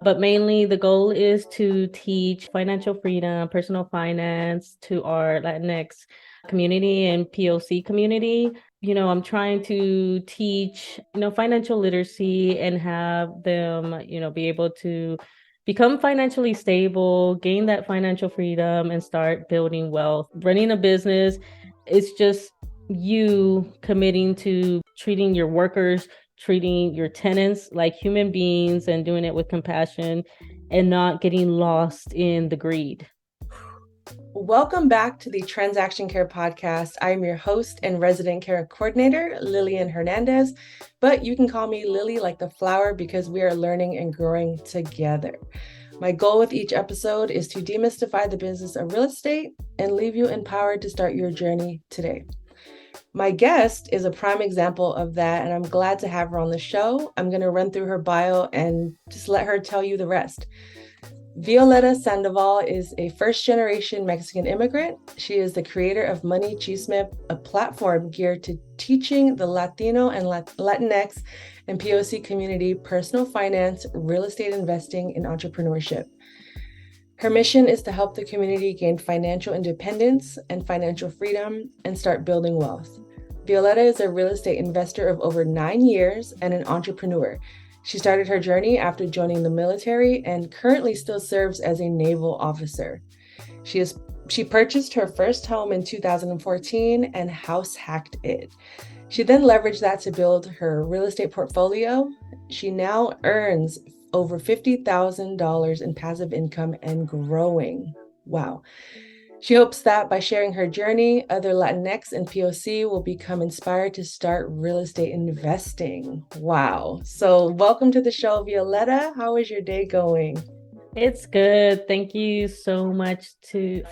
But mainly the goal is to teach financial freedom, personal finance to our Latinx community and POC community. I'm trying to teach, financial literacy and have them, be able to become financially stable, gain that financial freedom, and start building wealth. Running a business, it's just you committing to treating your workers, treating your tenants like human beings and doing it with compassion and not getting lost in the greed. Welcome back to the Transaction Care Podcast. I'm your host and resident care coordinator, Lillian Hernandez, but you can call me Lily like the flower because we are learning and growing together. My goal with each episode is to demystify the business of real estate and leave you empowered to start your journey today. My guest is a prime example of that, and I'm glad to have her on the show. I'm going to run through her bio and just let her tell you the rest. Violeta Sandoval is a first-generation Mexican immigrant. She is the creator of MoneyChisme, a platform geared to teaching the Latino and Latinx and POC community personal finance, real estate investing, and entrepreneurship. Her mission is to help the community gain financial independence and financial freedom and start building wealth. Violeta is a real estate investor of over 9 years and an entrepreneur. She started her journey after joining the military and currently still serves as a naval officer. She purchased her first home in 2014 and house hacked it. She then leveraged that to build her real estate portfolio. She now earns over $50,000 in passive income and growing. Wow. She hopes that by sharing her journey, other Latinx and POC will become inspired to start real estate investing. Wow. So welcome to the show, Violeta. How is your day going? It's good. Thank you so much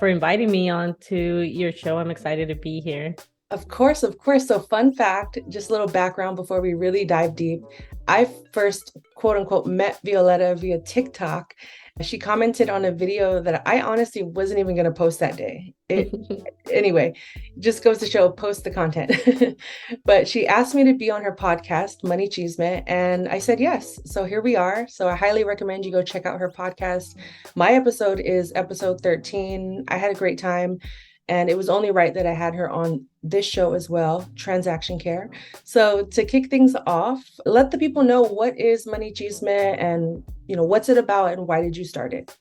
for inviting me on to your show. I'm excited to be here. Of course. So fun fact, just a little background before we really dive deep. I first, quote unquote, met Violeta via TikTok. She commented on a video that I honestly wasn't even going to post that day. Anyway, just goes to show, post the content. But she asked me to be on her podcast, MoneyChisme, and I said yes. So here we are. So I highly recommend you go check out her podcast. My episode is episode 13. I had a great time. And it was only right that I had her on this show as well, Transaction Care. So to kick things off, let the people know what is MoneyChisme and what's it about and why did you start it?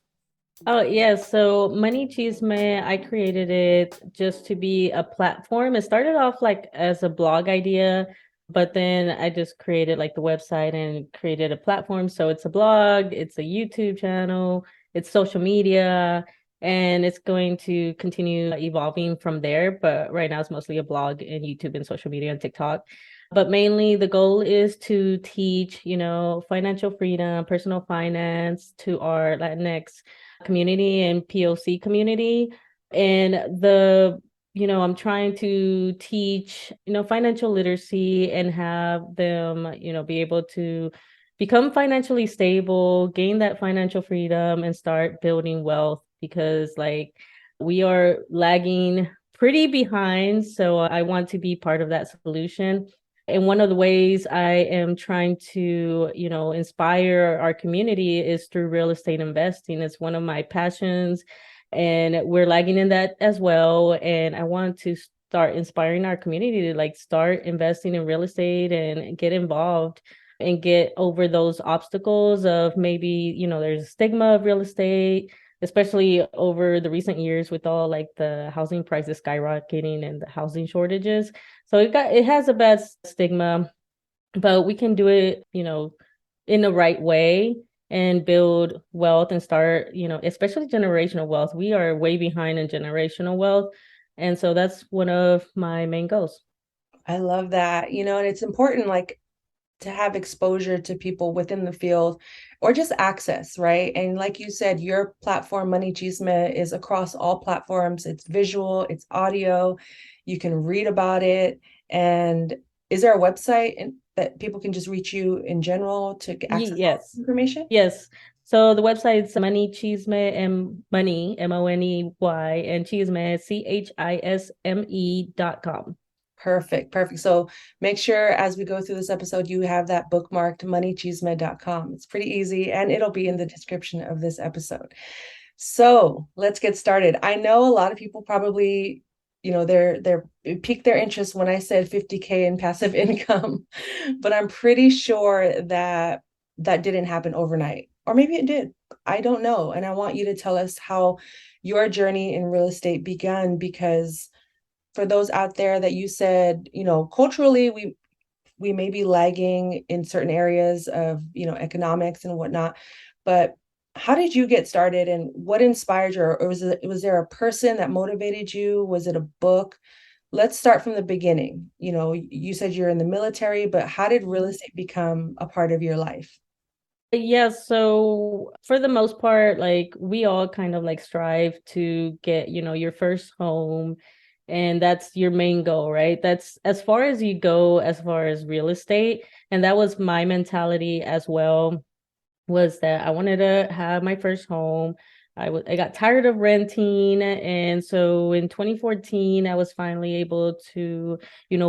Oh, yeah. So MoneyChisme, I created it just to be a platform. It started off like as a blog idea, but then I just created like the website and created a platform. So it's a blog, it's a YouTube channel, it's social media, and it's going to continue evolving from there. But right now it's mostly a blog and YouTube and social media and TikTok. But mainly the goal is to teach, financial freedom, personal finance to our Latinx community and POC community. And I'm trying to teach, financial literacy and have them, be able to become financially stable, gain that financial freedom and start building wealth because like we are lagging pretty behind. So I want to be part of that solution. And one of the ways I am trying to, inspire our community is through real estate investing. It's one of my passions and we're lagging in that as well. And I want to start inspiring our community to like start investing in real estate and get involved and get over those obstacles of maybe, there's a stigma of real estate, especially over the recent years with all like the housing prices skyrocketing and the housing shortages. So it has a bad stigma, but we can do it, in the right way and build wealth and start, especially generational wealth. We are way behind in generational wealth. And so that's one of my main goals. I love that, and it's important like to have exposure to people within the field or just access, right? And like you said, your platform, MoneyChisme, is across all platforms. It's visual, it's audio. You can read about it. And is there a website that people can just reach you in general to access Yes. information? Yes. So the website's MoneyChisme and Money, MONEY, and Chisme, CHISME.com. Perfect. Perfect. So make sure as we go through this episode, you have that bookmarked moneychisme.com. It's pretty easy and it'll be in the description of this episode. So let's get started. I know a lot of people probably, they're it piqued their interest when I said 50K in passive income, but I'm pretty sure that that didn't happen overnight. Or maybe it did. I don't know. And I want you to tell us how your journey in real estate began, because for those out there that you said, culturally we may be lagging in certain areas of, economics and whatnot, but how did you get started and what inspired you? Or was there a person that motivated you? Was it a book? Let's start from the beginning. You said you're in the military, but how did real estate become a part of your life? Yeah, so for the most part, like we all kind of like strive to get, your first home, and that's your main goal, right? That's as far as you go as far as real estate. And that was my mentality as well, was that I wanted to have my first home. I got tired of renting, and so in 2014 I was finally able to,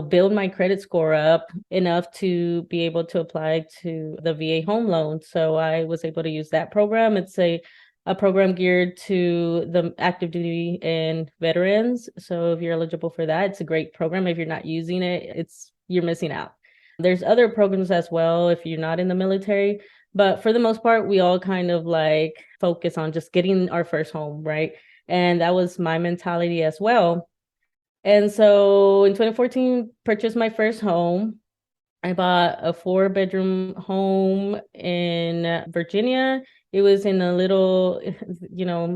build my credit score up enough to be able to apply to the VA home loan. So I was able to use that program. It's a program geared to the active duty and veterans. So if you're eligible for that, it's a great program. If you're not using it, you're missing out. There's other programs as well if you're not in the military. But for the most part, we all kind of like focus on just getting our first home, right? And that was my mentality as well. And so in 2014, purchased my first home. I bought a 4-bedroom home in Virginia. It was in a little,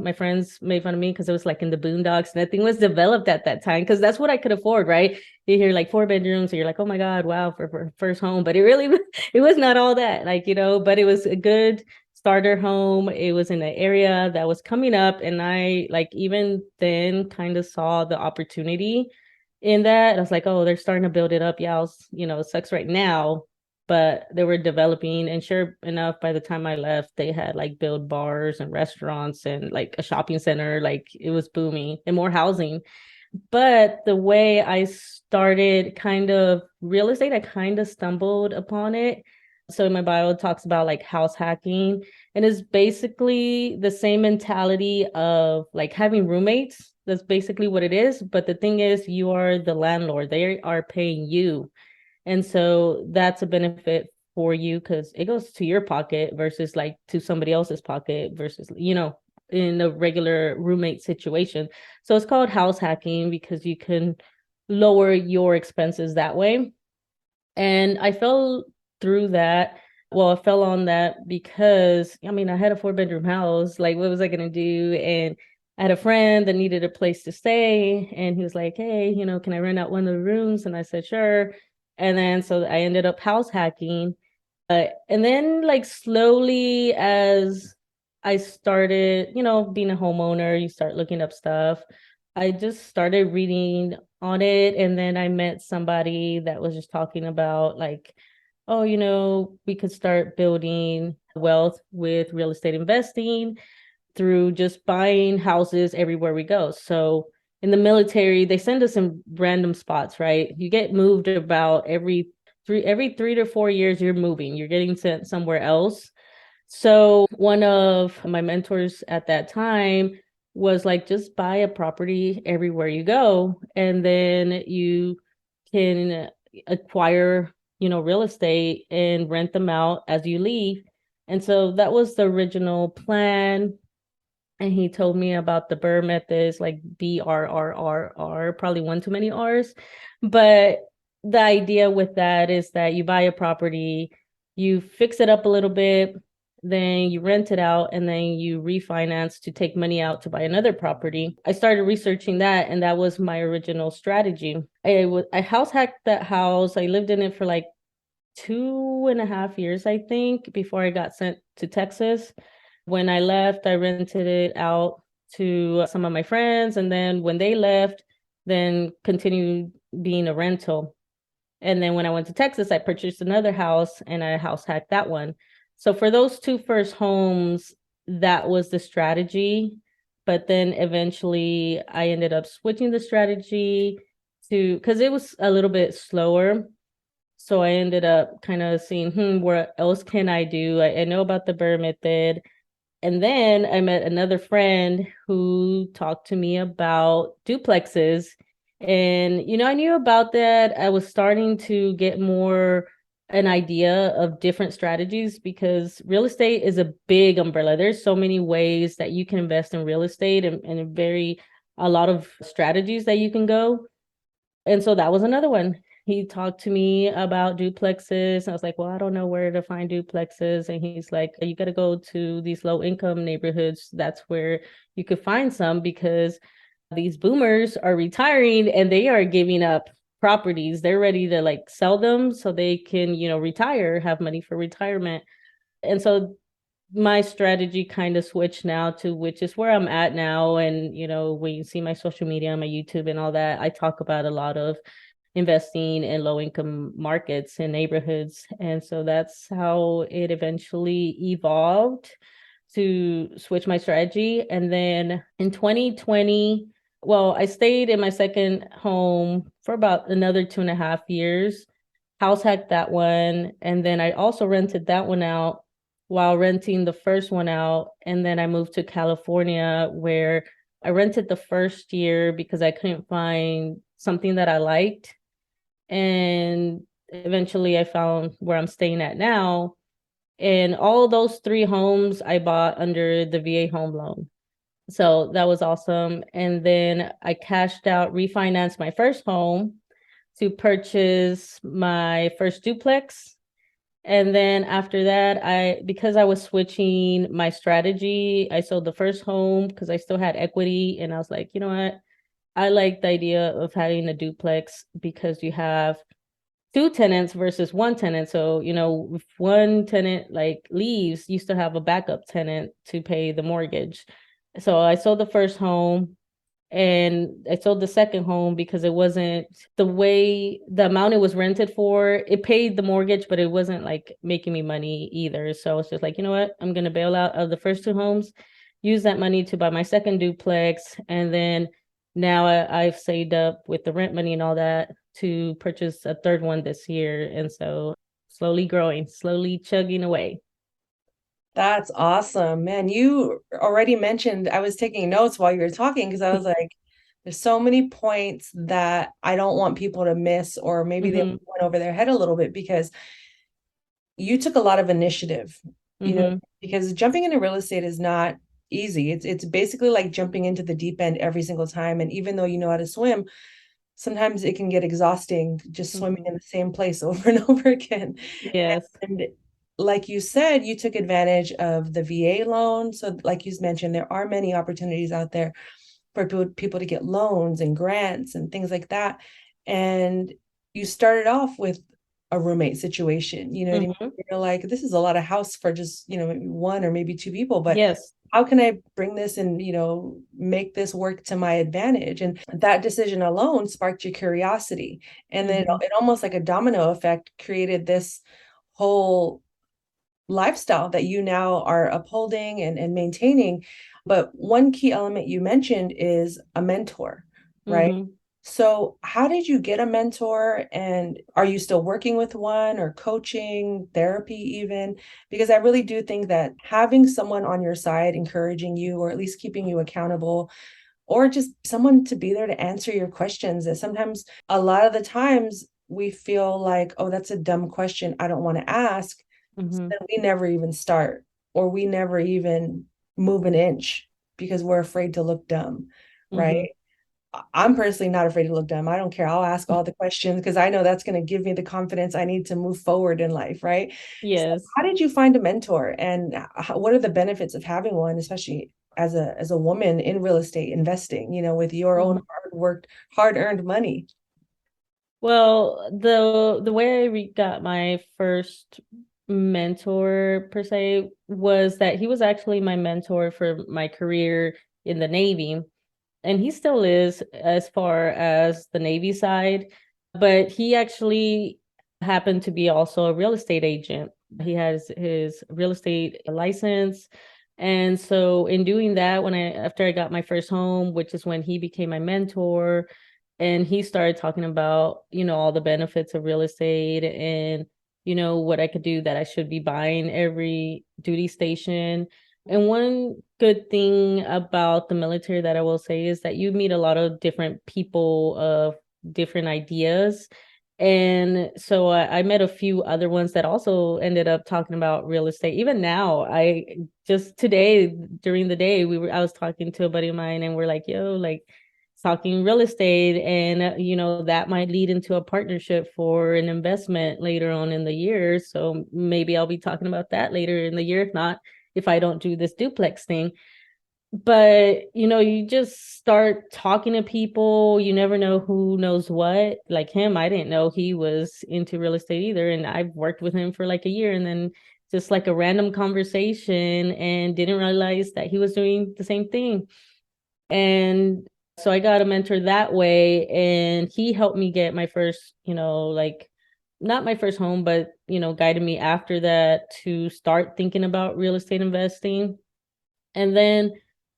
my friends made fun of me because it was like in the boondocks. Nothing was developed at that time because that's what I could afford, right? You hear like 4 bedrooms, so you're like, oh my God, wow, for first home. But it really, it was not all that, like, but it was a good starter home. It was in an area that was coming up. And I like even then kind of saw the opportunity in that. I was like, oh, they're starting to build it up. Yeah, it sucks right now, but they were developing. And sure enough, by the time I left, they had like build bars and restaurants and like a shopping center. Like it was booming and more housing. But the way I started kind of real estate, I kind of stumbled upon it. So in my bio, it talks about like house hacking, and it's basically the same mentality of like having roommates. That's basically what it is. But the thing is, you are the landlord. They are paying you. And so that's a benefit for you because it goes to your pocket versus like to somebody else's pocket versus, in a regular roommate situation. So it's called house hacking because you can lower your expenses that way. And I fell through that. Well, I fell on that because I had a 4-bedroom house. Like, what was I gonna do? And I had a friend that needed a place to stay, and he was like, "Hey, can I rent out one of the rooms?" And I said, "Sure." And then so I ended up house hacking. And then like slowly as I started, being a homeowner, you start looking up stuff. I just started reading on it. And then I met somebody that was just talking about like, oh, we could start building wealth with real estate investing through just buying houses everywhere we go. So in the military, they send us in random spots, right? You get moved about every 3 to 4 years, you're moving, you're getting sent somewhere else. So one of my mentors at that time was like, just buy a property everywhere you go, and then you can acquire, real estate and rent them out as you leave. And so that was the original plan. And he told me about the Burr methods, like BRRRR, probably one too many R's. But the idea with that is that you buy a property, you fix it up a little bit, then you rent it out, and then you refinance to take money out to buy another property. I started researching that, and that was my original strategy. I house hacked that house. I lived in it for like 2.5 years, I think, before I got sent to Texas. When I left, I rented it out to some of my friends. And then when they left, then continued being a rental. And then when I went to Texas, I purchased another house and I house hacked that one. So for those two first homes, that was the strategy. But then eventually I ended up switching the strategy to, because it was a little bit slower. So I ended up kind of seeing, what else can I do? I know about the Burr method. And then I met another friend who talked to me about duplexes. And, I knew about that. I was starting to get more an idea of different strategies because real estate is a big umbrella. There's so many ways that you can invest in real estate and a lot of strategies that you can go. And so that was another one. He talked to me about duplexes. I was like, well, I don't know where to find duplexes. And he's like, you got to go to these low income neighborhoods. That's where you could find some because these boomers are retiring and they are giving up properties. They're ready to like sell them so they can, retire, have money for retirement. And so my strategy kind of switched now to which is where I'm at now. And, when you see my social media, my YouTube and all that, I talk about a lot of investing in low income markets and neighborhoods. And so that's how it eventually evolved to switch my strategy. And then in 2020, well, I stayed in my second home for about another 2.5 years, house hacked that one. And then I also rented that one out while renting the first one out. And then I moved to California where I rented the first year because I couldn't find something that I liked. And eventually I found where I'm staying at now. And all those 3 homes I bought under the VA home loan. So that was awesome. And then I cashed out, refinanced my first home to purchase my first duplex. And then after that, because I was switching my strategy, I sold the first home because I still had equity. And I was like, you know what? I like the idea of having a duplex because you have 2 tenants versus 1 tenant. So, if one tenant like leaves, you still have a backup tenant to pay the mortgage. So I sold the first home and I sold the second home because it wasn't the amount it was rented for. It paid the mortgage, but it wasn't like making me money either. So I was just like, you know what? I'm going to bail out of the first 2 homes, use that money to buy my second duplex. And then now I've saved up with the rent money and all that to purchase a third one this year. And so slowly growing, slowly chugging away. That's awesome, man. You already mentioned, I was taking notes while you were talking because I was like, there's so many points that I don't want people to miss, or maybe they went over their head a little bit because you took a lot of initiative, because jumping into real estate is not easy. It's basically like jumping into the deep end every single time. And even though you know how to swim, sometimes it can get exhausting just swimming in the same place over and over again. Yes. And like you said, you took advantage of the VA loan. So like you mentioned, there are many opportunities out there for people to get loans and grants and things like that. And you started off with a roommate situation, you're like, this is a lot of house for just, maybe 1 or maybe 2 people, but Yes. how can I bring this and, make this work to my advantage? And that decision alone sparked your curiosity. And then it almost like a domino effect created this whole lifestyle that you now are upholding and maintaining. But one key element you mentioned is a mentor, right? So how did you get a mentor, and are you still working with one, or coaching, therapy even? Because I really do think that having someone on your side encouraging you, or at least keeping you accountable, or just someone to be there to answer your questions, that sometimes, a lot of the times, we feel like, oh, that's a dumb question, I don't want to ask. So then we never even start, or we never even move an inch because we're afraid to look dumb, right? I'm personally not afraid to look dumb. I don't care. I'll ask all the questions because I know that's going to give me the confidence I need to move forward in life, right? Yes. So how did you find a mentor, and what are the benefits of having one, especially as a woman in real estate investing, with your own hard-earned money? Well, the way I got my first mentor per se was that he was actually my mentor for my career in the Navy. And he still is as far as the Navy side, but he actually happened to be also a real estate agent. He has his real estate license. And so in doing that, after I got my first home, which is when he became my mentor, And he started talking about, all the benefits of real estate and, what I could do, that I should be buying every duty station. And one good thing about the military that I will say is that you meet a lot of different people of different ideas. And so I met a few other ones that also ended up talking about real estate. Even now, I just today during the day, I was talking to a buddy of mine and we're like, yo, like talking real estate, and that might lead into a partnership for an investment later on in the year. So maybe I'll be talking about that later in the year, if not, if I don't do this duplex thing. But you just start talking to people, you never know who knows what. Like him, I didn't know he was into real estate either, and I've worked with him for like a year, and then just like a random conversation, and didn't realize that he was doing the same thing. And so I got a mentor that way, and he helped me get my first, like not my first home, but guided me after that to start thinking about real estate investing. And then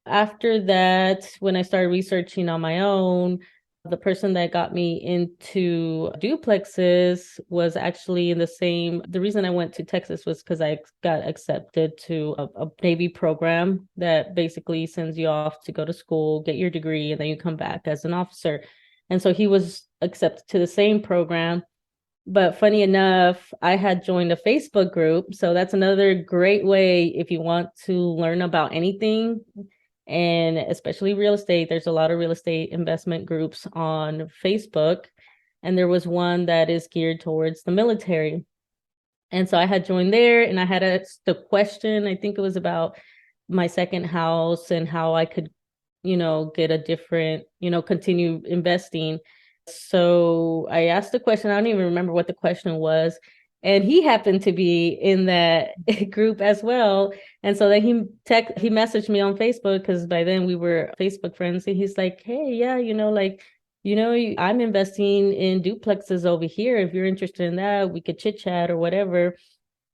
after that, when I started researching on my own, the person that got me into duplexes was actually in the reason I went to Texas was because I got accepted to a Navy program that basically sends you off to go to school, get your degree, and then you come back as an officer. And so he was accepted to the same program. But funny enough, I had joined a Facebook group. So that's another great way if you want to learn about anything, and especially real estate. There's a lot of real estate investment groups on Facebook. And there was one that is geared towards the military. And so I had joined there, and I had the question, I think it was about my second house and how I could, get a different, continue investing. So I asked the question. I don't even remember what the question was. And he happened to be in that group as well. And so then he messaged me on Facebook, because by then we were Facebook friends. And he's like, hey, yeah, I'm investing in duplexes over here. If you're interested in that, we could chit chat or whatever.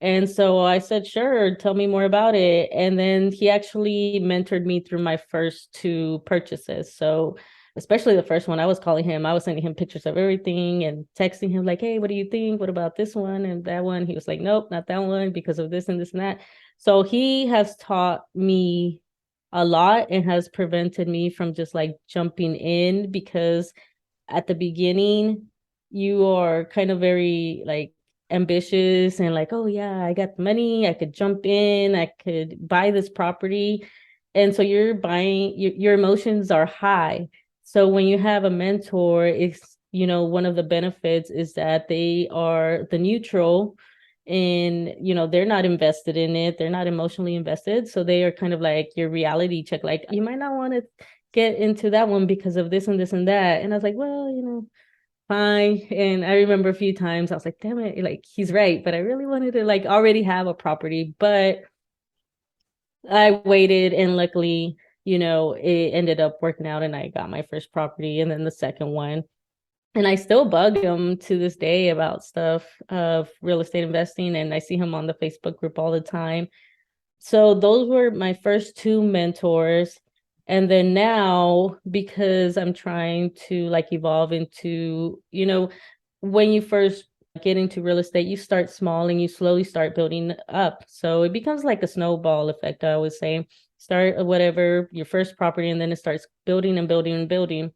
And so I said, sure, tell me more about it. And then he actually mentored me through my first two purchases. So especially the first one, I was calling him, I was sending him pictures of everything and texting him like, hey, what do you think? What about this one and that one? He was like, nope, not that one because of this and this and that. So he has taught me a lot and has prevented me from just like jumping in, because at the beginning, you are kind of very like ambitious and like, oh yeah, I got the money, I could jump in, I could buy this property. And so you're buying, your emotions are high. So when you have a mentor, it's, one of the benefits is that they are the neutral, and, they're not invested in it. They're not emotionally invested. So they are kind of like your reality check. Like, you might not want to get into that one because of this and this and that. And I was like, well, fine. And I remember a few times I was like, damn it, like he's right. But I really wanted to like already have a property. But I waited, and luckily, it ended up working out, and I got my first property and then the second one. And I still bug him to this day about stuff of real estate investing, and I see him on the Facebook group all the time. So those were my first two mentors. And then now, because I'm trying to like evolve into, when you first get into real estate, you start small and you slowly start building up. So it becomes like a snowball effect, I always say. Start whatever, your first property, and then it starts building and building and building.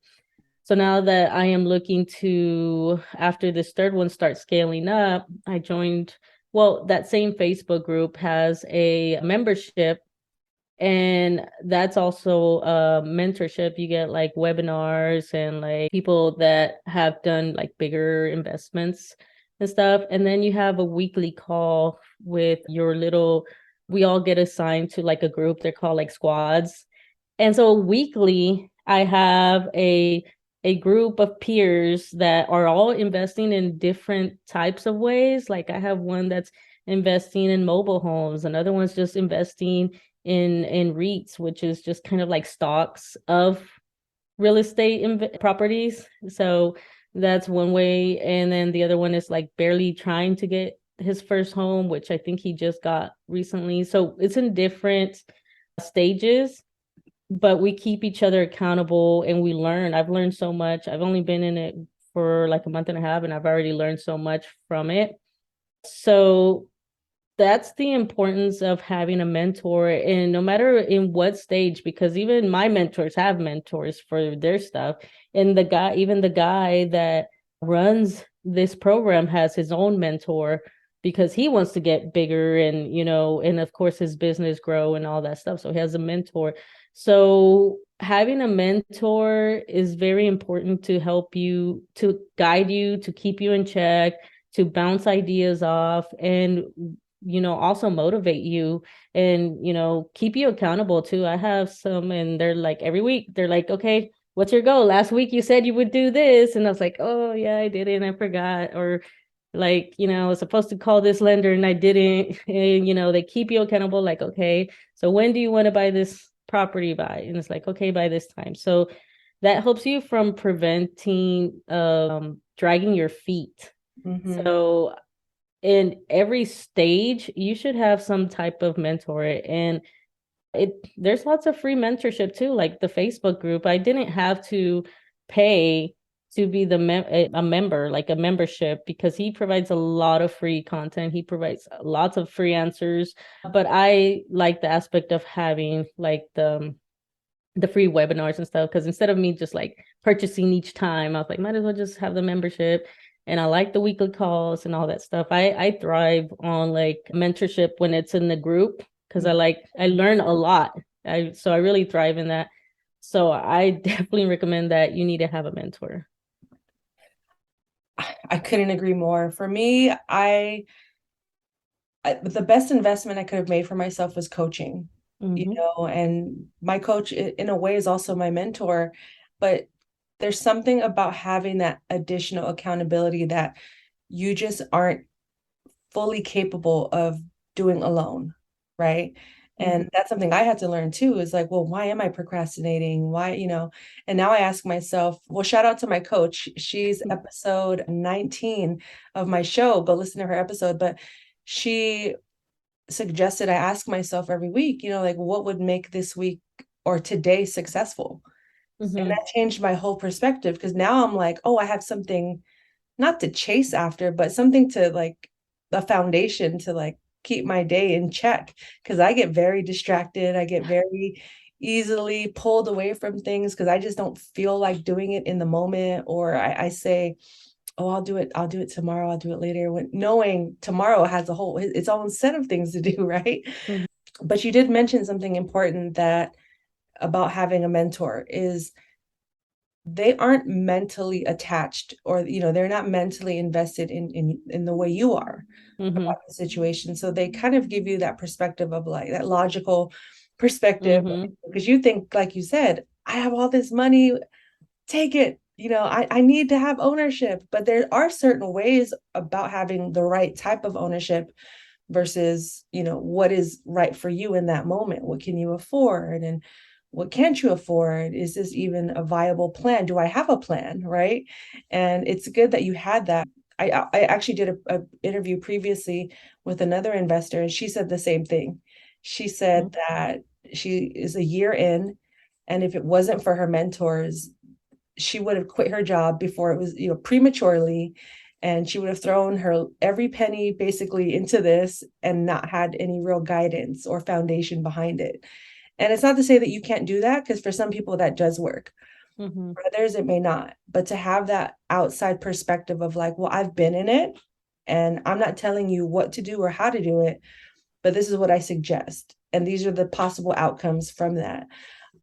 So now that I am looking to, after this third one starts scaling up, I joined, well, that same Facebook group has a membership, and that's also a mentorship. You get like webinars and like people that have done like bigger investments and stuff. And then you have a weekly call with we all get assigned to like a group. They're called like squads. And so weekly, I have a group of peers that are all investing in different types of ways. Like I have one that's investing in mobile homes, another one's just investing in REITs, which is just kind of like stocks of real estate properties. So that's one way. And then the other one is like barely trying to get his first home, which I think he just got recently. So it's in different stages. but we keep each other accountable and we learn. I've learned so much. I've only been in it for like a month and a half, and I've already learned so much from it. So that's the importance of having a mentor, and no matter in what stage, because even my mentors have mentors for their stuff. And even the guy that runs this program has his own mentor because he wants to get bigger and, and of course his business grow and all that stuff. So he has a mentor. So having a mentor is very important to help you, to guide you, to keep you in check, to bounce ideas off, and also motivate you and, keep you accountable too. I have some, and they're like every week, they're like, okay, what's your goal? Last week you said you would do this. And I was like, oh yeah, I did it and I forgot. Or like, I was supposed to call this lender and I didn't. And, they keep you accountable, like, okay, so when do you want to buy this property by? And it's like, okay, by this time. So that helps you from preventing dragging your feet. Mm-hmm. So in every stage, you should have some type of mentor. And there's lots of free mentorship too, like the Facebook group. I didn't have to pay to be a member, like a membership, because he provides a lot of free content. He provides lots of free answers. But I like the aspect of having like the free webinars and stuff, because instead of me just like purchasing each time, I was like, might as well just have the membership. And I like the weekly calls and all that stuff. I thrive on like mentorship when it's in the group, because I learn a lot. So I really thrive in that. So I definitely recommend that you need to have a mentor. I couldn't agree more. For me, the best investment I could have made for myself was coaching, and my coach in a way is also my mentor, but there's something about having that additional accountability that you just aren't fully capable of doing alone, right? And that's something I had to learn too, is like, well, why am I procrastinating? Why, and now I ask myself, well, shout out to my coach. She's episode 19 of my show. Go listen to her episode. But she suggested I ask myself every week, like what would make this week or today successful? And that changed my whole perspective, because now I'm like, oh, I have something not to chase after, but something to like a foundation to like keep my day in check. Because I get very distracted. I get very easily pulled away from things because I just don't feel like doing it in the moment. Or I say, oh, I'll do it tomorrow. I'll do it later. When knowing tomorrow has its own set of things to do, right? Mm-hmm. But you did mention something important that about having a mentor is they aren't mentally attached, or they're not mentally invested in the way you are about the situation. So they kind of give you that perspective of like that logical perspective, because you think, like you said, I have all this money, take it, I need to have ownership. But there are certain ways about having the right type of ownership versus what is right for you in that moment. What can you afford, and what can't you afford? Is this even a viable plan? Do I have a plan, right? And it's good that you had that. I actually did a interview previously with another investor, and she said the same thing. She said that she is a year in, and if it wasn't for her mentors, she would have quit her job before it was, prematurely, and she would have thrown her every penny basically into this and not had any real guidance or foundation behind it. And it's not to say that you can't do that, because for some people that does work. For others, it may not. But to have that outside perspective of like, well, I've been in it and I'm not telling you what to do or how to do it, but this is what I suggest. And these are the possible outcomes from that.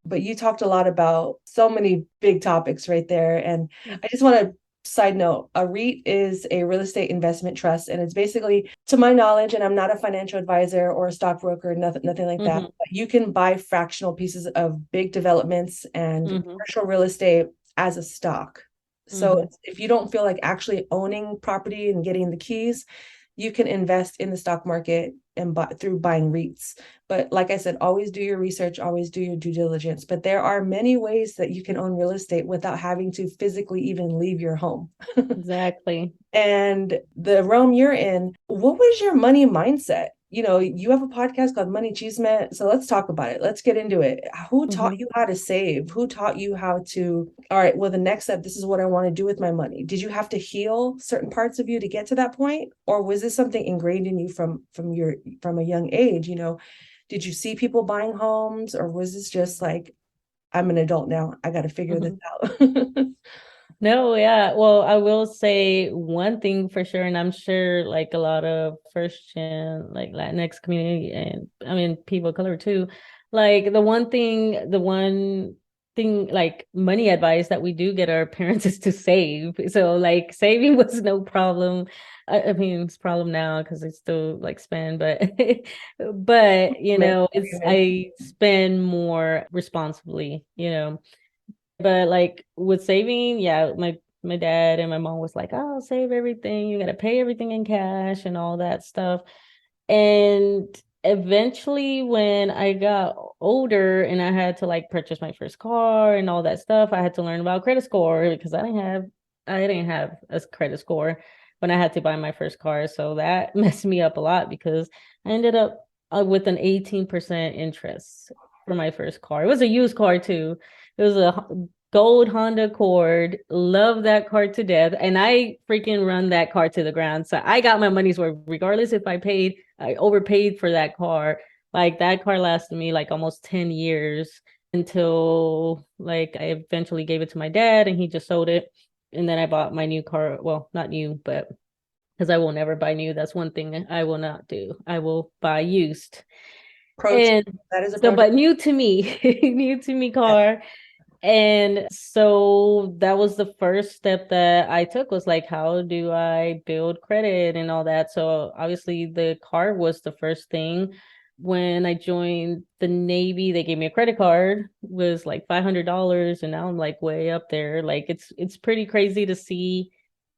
But you talked a lot about so many big topics right there. And I just want to side note, a REIT is a real estate investment trust. And it's basically, to my knowledge, and I'm not a financial advisor or a stockbroker, nothing like that, but you can buy fractional pieces of big developments and commercial real estate as a stock. So if you don't feel like actually owning property and getting the keys, you can invest in the stock market and through buying REITs. But like I said, always do your research, always do your due diligence. But there are many ways that you can own real estate without having to physically even leave your home. Exactly. And the realm you're in, what was your money mindset? you have a podcast called MoneyChisme, so let's talk about it. Let's get into it. Who taught Mhm. you how to save? Who taught you how to, all right, well, the next step, this is what I want to do with my money. Did you have to heal certain parts of you to get to that point? Or was this something ingrained in you from a young age? Did you see people buying homes, or was this just like, I'm an adult now, I got to figure this Mhm. out? No, yeah. Well, I will say one thing for sure, and I'm sure like a lot of first gen like Latinx community and I mean people of color too. Like the one thing like money advice that we do get our parents is to save. So like saving was no problem. I mean it's a problem now because I still like spend, but but it's I spend more responsibly, but like with saving, yeah, my dad and my mom was like, "Oh, save everything. You gotta pay everything in cash and all that stuff." And eventually, when I got older and I had to like purchase my first car and all that stuff, I had to learn about credit score because I didn't have a credit score when I had to buy my first car. So that messed me up a lot because I ended up with an 18% interest for my first car. It was a used car too. It was a gold Honda Accord. Love that car to death. And I freaking run that car to the ground. So I got my money's worth, regardless if I overpaid for that car. Like that car lasted me like almost 10 years until like I eventually gave it to my dad and he just sold it. And then I bought my new car. Well, not new, but because I will never buy new. That's one thing I will not do. I will buy used. Approach. And That is so, approach. but new to me, new to me car. And so that was the first step that I took was like, how do I build credit and all that? So obviously the car was the first thing. When I joined the Navy, they gave me a credit card, was like $500, and now I'm like way up there. Like it's pretty crazy to see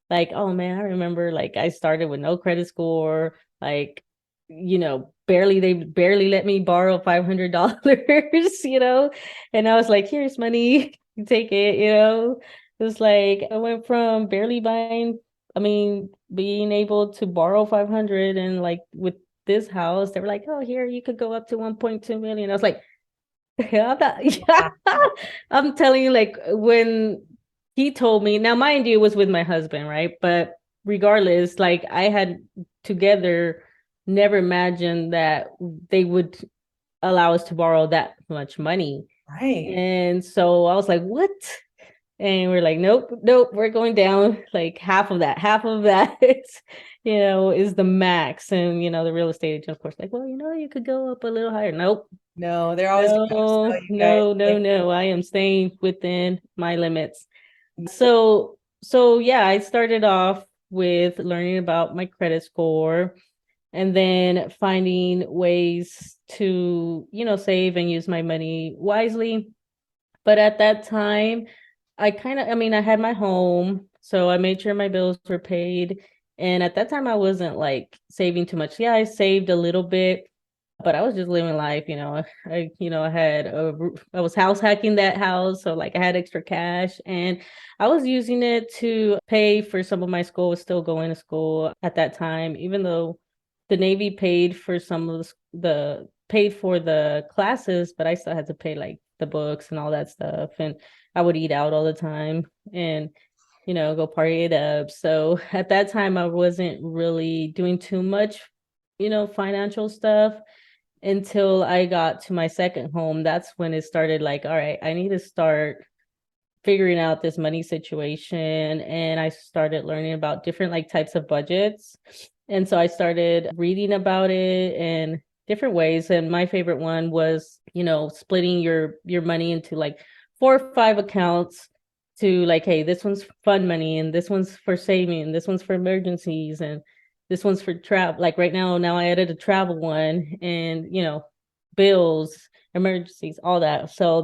like, oh man, I remember like I started with no credit score, like, they barely let me borrow $500, and I was like, here's money, you take it, It was like I went from barely being able to borrow 500 and like with this house, they were like, oh, here, you could go up to 1.2 million. I was like, yeah, yeah. I'm telling you, like when he told me, now mind you, it was with my husband, right? But regardless, like I had together never imagined that they would allow us to borrow that much money. Right. And so I was like, what? And we're like, nope, nope, we're going down like half of that, is the max. And, the real estate agent, of course, like, well, you could go up a little higher. Nope. No, they're always gonna upsell No, you guys. no, no, Like, no. I am staying within my limits. So yeah, I started off with learning about my credit score and then finding ways to, save and use my money wisely. But at that time, I had my home, so I made sure my bills were paid. And at that time, I wasn't like saving too much. Yeah, I saved a little bit, but I was just living life, I was house hacking that house, so like I had extra cash and I was using it to pay for some of my school. I was still going to school at that time, even though the Navy paid for some of the paid for the classes, but I still had to pay like the books and all that stuff. And I would eat out all the time and go party it up. So at that time I wasn't really doing too much, financial stuff until I got to my second home. That's when it started like, all right, I need to start figuring out this money situation. And I started learning about different like types of budgets. And so I started reading about it and different ways. And my favorite one was, splitting your money into like 4 or 5 accounts to like, hey, this one's fun money and this one's for saving, and this one's for emergencies, and this one's for travel. Like right now I added a travel one and, bills, emergencies, all that. So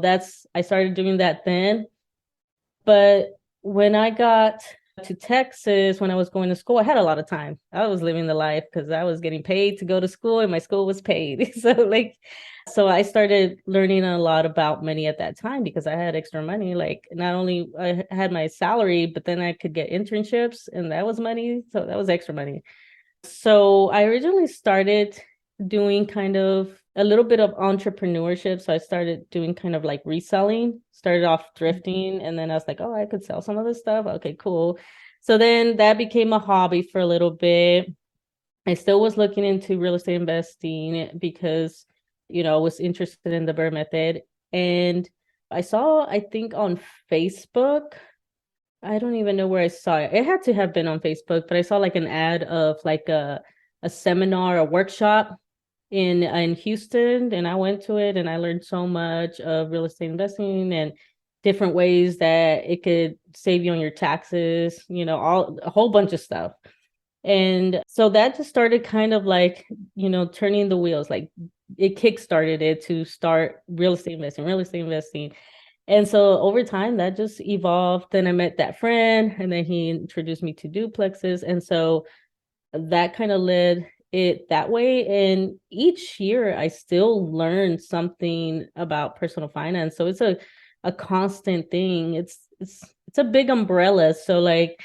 I started doing that then. But when I got to Texas, when I was going to school, I had a lot of time. I was living the life because I was getting paid to go to school and my school was paid. So I started learning a lot about money at that time because I had extra money. Like not only I had my salary, but then I could get internships and that was money. So that was extra money. So I originally started doing kind of a little bit of entrepreneurship. So I started doing kind of like reselling, started off thrifting, and then I was like, oh, I could sell some of this stuff. Okay, cool. So then that became a hobby for a little bit. I still was looking into real estate investing because, I was interested in the Burr method. And I saw, I think on Facebook, I don't even know where I saw it. It had to have been on Facebook, but I saw like an ad of like a seminar, a workshop in Houston, and I went to it and I learned so much of real estate investing and different ways that it could save you on your taxes, all a whole bunch of stuff. And so that just started kind of like, turning the wheels, like it kickstarted it to start real estate investing. And so over time that just evolved. Then I met that friend and then he introduced me to duplexes. And so that kind of led it that way. And each year I still learn something about personal finance. So it's a constant thing. It's a big umbrella. So like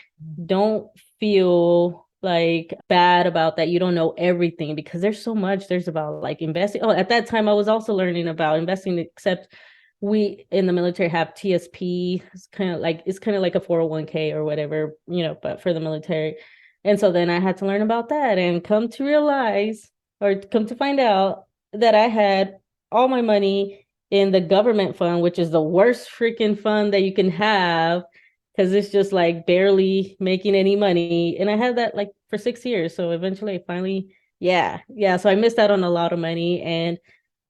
don't feel like bad about that you don't know everything, because there's so much. There's about like investing. Oh, at that time I was also learning about investing, except we in the military have TSP. It's kind of like a 401k or whatever, but for the military. And so then I had to learn about that and come to realize, or come to find out, that I had all my money in the government fund, which is the worst freaking fund that you can have, because it's just like barely making any money. And I had that like for 6 years. So eventually I finally, yeah. So I missed out on a lot of money and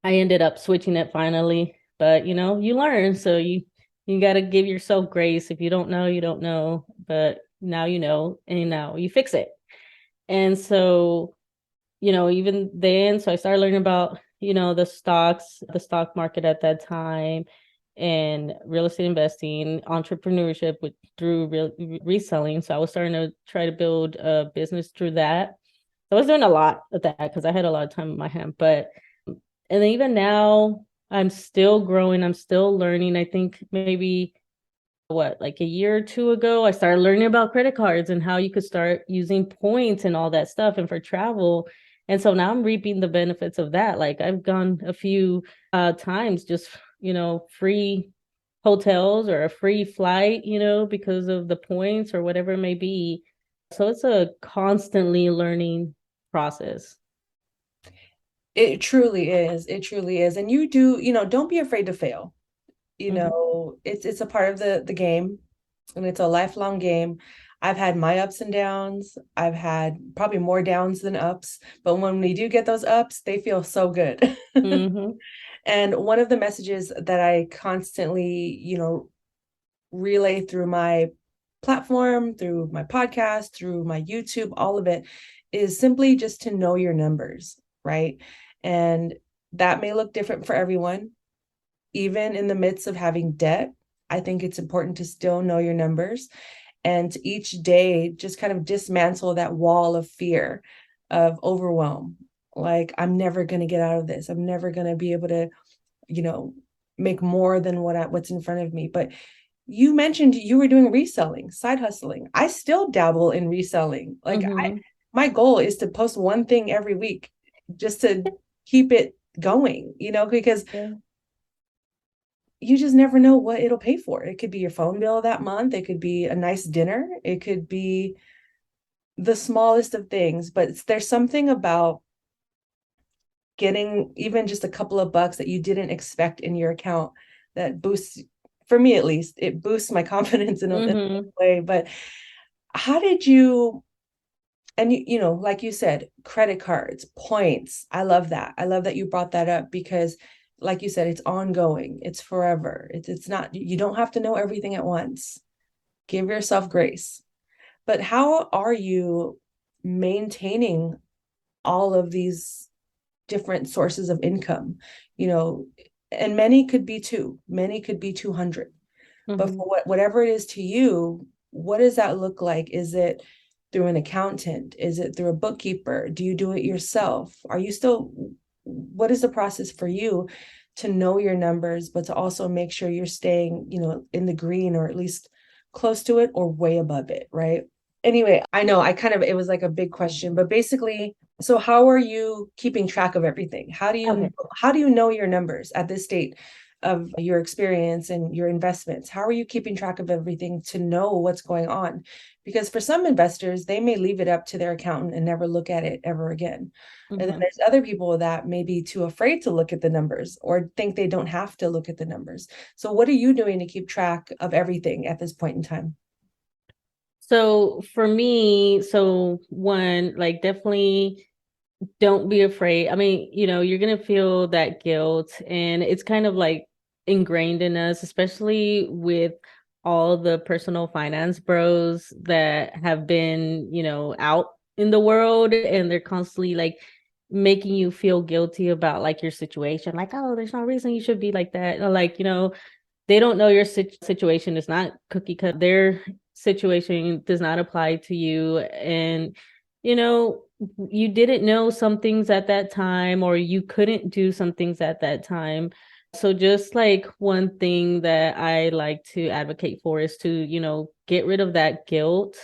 I ended up switching it finally. But you learn. So you got to give yourself grace. If you don't know, you don't know. But now you know, and now you fix it. And so, even then, so I started learning about, the stock market at that time, and real estate investing, entrepreneurship through reselling. So I was starting to try to build a business through that. So I was doing a lot of that because I had a lot of time in my hand. But and then even now, I'm still growing. I'm still learning. I think maybe like a year or two ago, I started learning about credit cards and how you could start using points and all that stuff and for travel. And so now I'm reaping the benefits of that. Like I've gone a few times, just, free hotels or a free flight, because of the points or whatever it may be. So it's a constantly learning process. It truly is. It truly is. And you do, don't be afraid to fail. It's a part of the game, and it's a lifelong game. I've had my ups and downs. I've had probably more downs than ups, but when we do get those ups, they feel so good. Mm-hmm. And one of the messages that I constantly, relay through my platform, through my podcast, through my YouTube, all of it, is simply just to know your numbers, right? And that may look different for everyone. Even in the midst of having debt, I think it's important to still know your numbers, and each day just kind of dismantle that wall of fear, of overwhelm. Like, I'm never going to get out of this. I'm never going to be able to, make more than what's in front of me. But you mentioned you were doing reselling, side hustling. I still dabble in reselling. Like Mm-hmm. my goal is to post one thing every week just to keep it going, because Yeah. you just never know what it'll pay for. It could be your phone bill that month. It could be a nice dinner. It could be the smallest of things, but there's something about getting even just a couple of bucks that you didn't expect in your account that boosts, for me at least, it boosts my confidence in a Mm-hmm. way. But how did you, and like you said, credit cards, points. I love that. I love that you brought that up because like you said, it's ongoing. It's forever. It's not, you don't have to know everything at once. Give yourself grace. But how are you maintaining all of these different sources of income? And many could be many could be 200. But Mm-hmm. for whatever it is to you, what does that look like? Is it through an accountant? Is it through a bookkeeper? Do you do it yourself? Are you still, what is the process for you to know your numbers, but to also make sure you're staying, in the green, or at least close to it or way above it, right? Anyway, I know it was like a big question, but basically, so how are you keeping track of everything? Okay. How do you know your numbers at this state of your experience and your investments? How are you keeping track of everything to know what's going on? Because for some investors, they may leave it up to their accountant and never look at it ever again. And then Mhm. there's other people that may be too afraid to look at the numbers or think they don't have to look at the numbers. So what are you doing to keep track of everything at this point in time? So for me, so one, like definitely don't be afraid. I mean, you're gonna feel that guilt, and it's kind of like ingrained in us, especially with all the personal finance bros that have been, out in the world, and they're constantly like making you feel guilty about like your situation. Like, oh, there's no reason you should be like that. Or like, they don't know your situation is not cookie cut. Their situation does not apply to you. And, you know, you didn't know some things at that time, or you couldn't do some things at that time. So just like one thing that I like to advocate for is to, get rid of that guilt.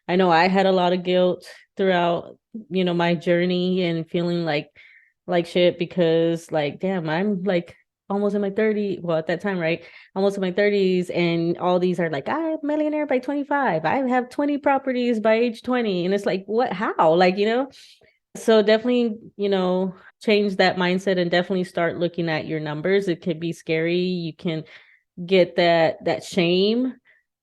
I know I had a lot of guilt throughout, my journey, and feeling like shit because like, damn, I'm like almost in my 30s. Well, at that time, right? Almost in my 30s, and all these are like, I'm a millionaire by 25. I have 20 properties by age 20. And it's like, what, how? Like, so definitely, change that mindset and definitely start looking at your numbers. It could be scary. You can get that shame,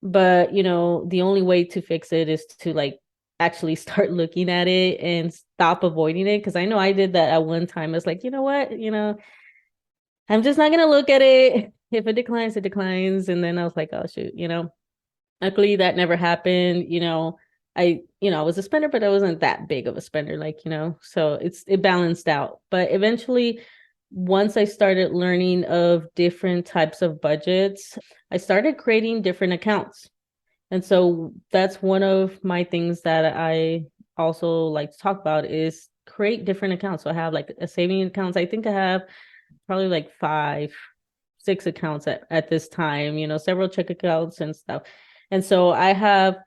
but the only way to fix it is to like actually start looking at it and stop avoiding it. Because I know I did that at one time. It's like, you know what, I'm just not gonna look at it. If it declines, it declines. And then I was like, oh shoot, luckily that never happened. I was a spender, but I wasn't that big of a spender, like, so it balanced out. But eventually, once I started learning of different types of budgets, I started creating different accounts. And so that's one of my things that I also like to talk about is create different accounts. So I have like a saving accounts. I think I have probably like 6 accounts at this time, several check accounts and stuff. And so I have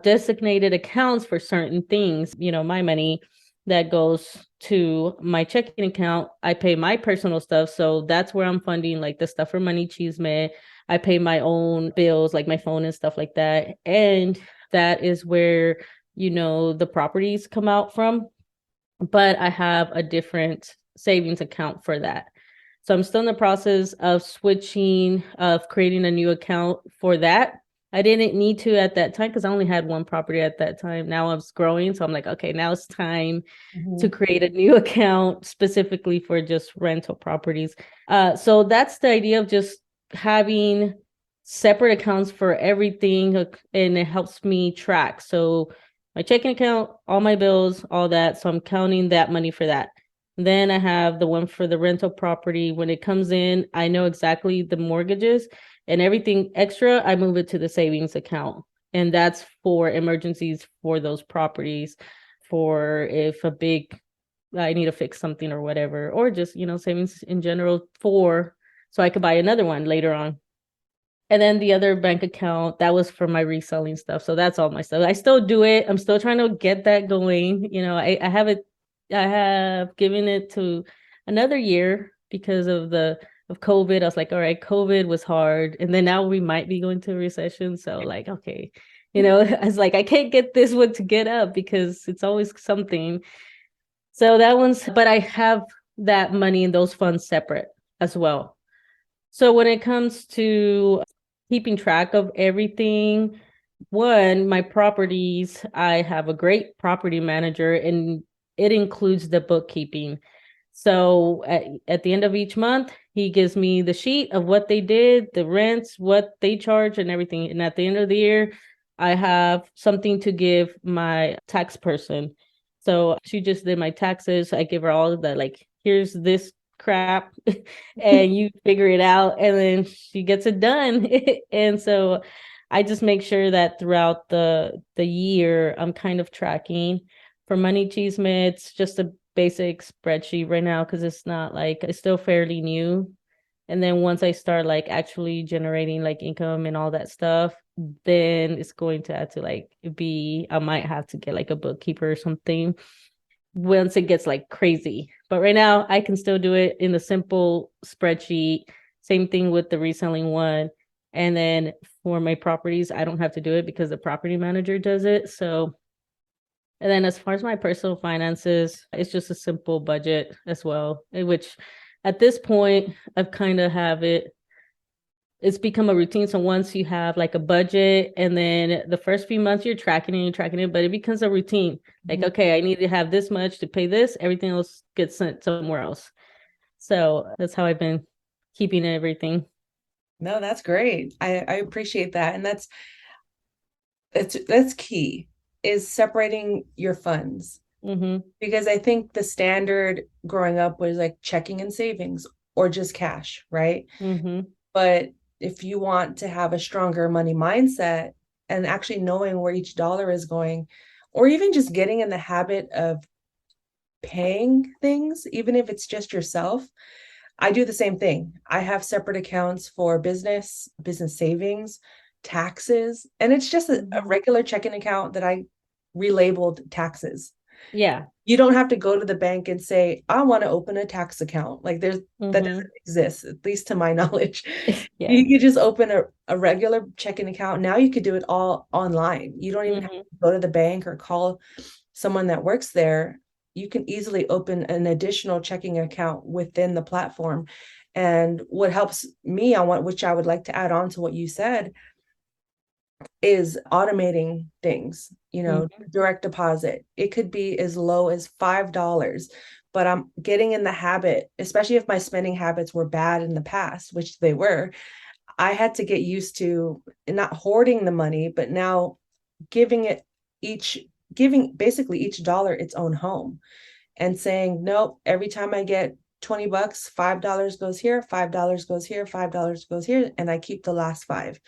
designated accounts for certain things, my money that goes to my checking account. I pay my personal stuff. So that's where I'm funding like the stuff for MoneyChisme. I pay my own bills, like my phone and stuff like that. And that is where, the properties come out from. But I have a different savings account for that. So I'm still in the process of creating a new account for that. I didn't need to at that time because I only had one property at that time. Now I was growing. So I'm like, okay, now it's time to create a new account specifically for just rental properties. So that's the idea of just having separate accounts for everything, and it helps me track. So my checking account, all my bills, all that. So I'm counting that money for that. Then I have the one for the rental property. When it comes in, I know exactly the mortgages, and everything extra, I move it to the savings account. And that's for emergencies for those properties, for if I need to fix something or whatever, or just, savings in general so I could buy another one later on. And then the other bank account, that was for my reselling stuff. So that's all my stuff. I still do it. I'm still trying to get that going. I have given it to another year because of COVID. I was like, all right, COVID was hard. And then now we might be going to a recession. So like, okay, I was like, I can't get this one to get up because it's always something. So but I have that money and those funds separate as well. So when it comes to keeping track of everything, one, my properties, I have a great property manager, and it includes the bookkeeping. So at the end of each month, he gives me the sheet of what they did, the rents, what they charge, and everything. And at the end of the year, I have something to give my tax person. So she just did my taxes. I give her all of the like, here's this crap and you figure it out, and then she gets it done. And so I just make sure that throughout the year I'm kind of tracking. For MoneyChisme, it's just a basic spreadsheet right now because it's not like it's still fairly new. And then once I start like actually generating like income and all that stuff, then it's going to have to like be, I might have to get like a bookkeeper or something once it gets like crazy. But right now I can still do it in a simple spreadsheet. Same thing with the reselling one. And then for my properties, I don't have to do it because the property manager does it. So, and then as far as my personal finances, it's just a simple budget as well, which at this point I've kind of have it. It's become a routine. So once you have like a budget, and then the first few months you're tracking it, but it becomes a routine. Like, Mhm. okay, I need to have this much to pay this, everything else gets sent somewhere else. So that's how I've been keeping everything. No, that's great. I appreciate that. And that's key, is separating your funds. Mm-hmm. Because I think the standard growing up was like checking and savings or just cash, right? Mm-hmm. But if you want to have a stronger money mindset and actually knowing where each dollar is going, or even just getting in the habit of paying things, even if it's just yourself, I do the same thing. I have separate accounts for business savings, taxes, and it's just a Mm-hmm. regular checking account that I relabeled taxes. Yeah. You don't have to go to the bank and say, I want to open a tax account. Like that Mm-hmm. doesn't exist, at least to my knowledge. Yeah. You could just open a regular checking account. Now you could do it all online. You don't even have Mm-hmm. to go to the bank or call someone that works there. You can easily open an additional checking account within the platform. And what helps me on which I would like to add on to what you said, is automating things, Mm-hmm. direct deposit. It could be as low as $5, but I'm getting in the habit, especially if my spending habits were bad in the past, which they were. I had to get used to not hoarding the money, but now giving it each, giving basically each dollar its own home, and saying, nope, every time I get $20, $5 goes here, $5 goes here, $5 goes here, and I keep the last five.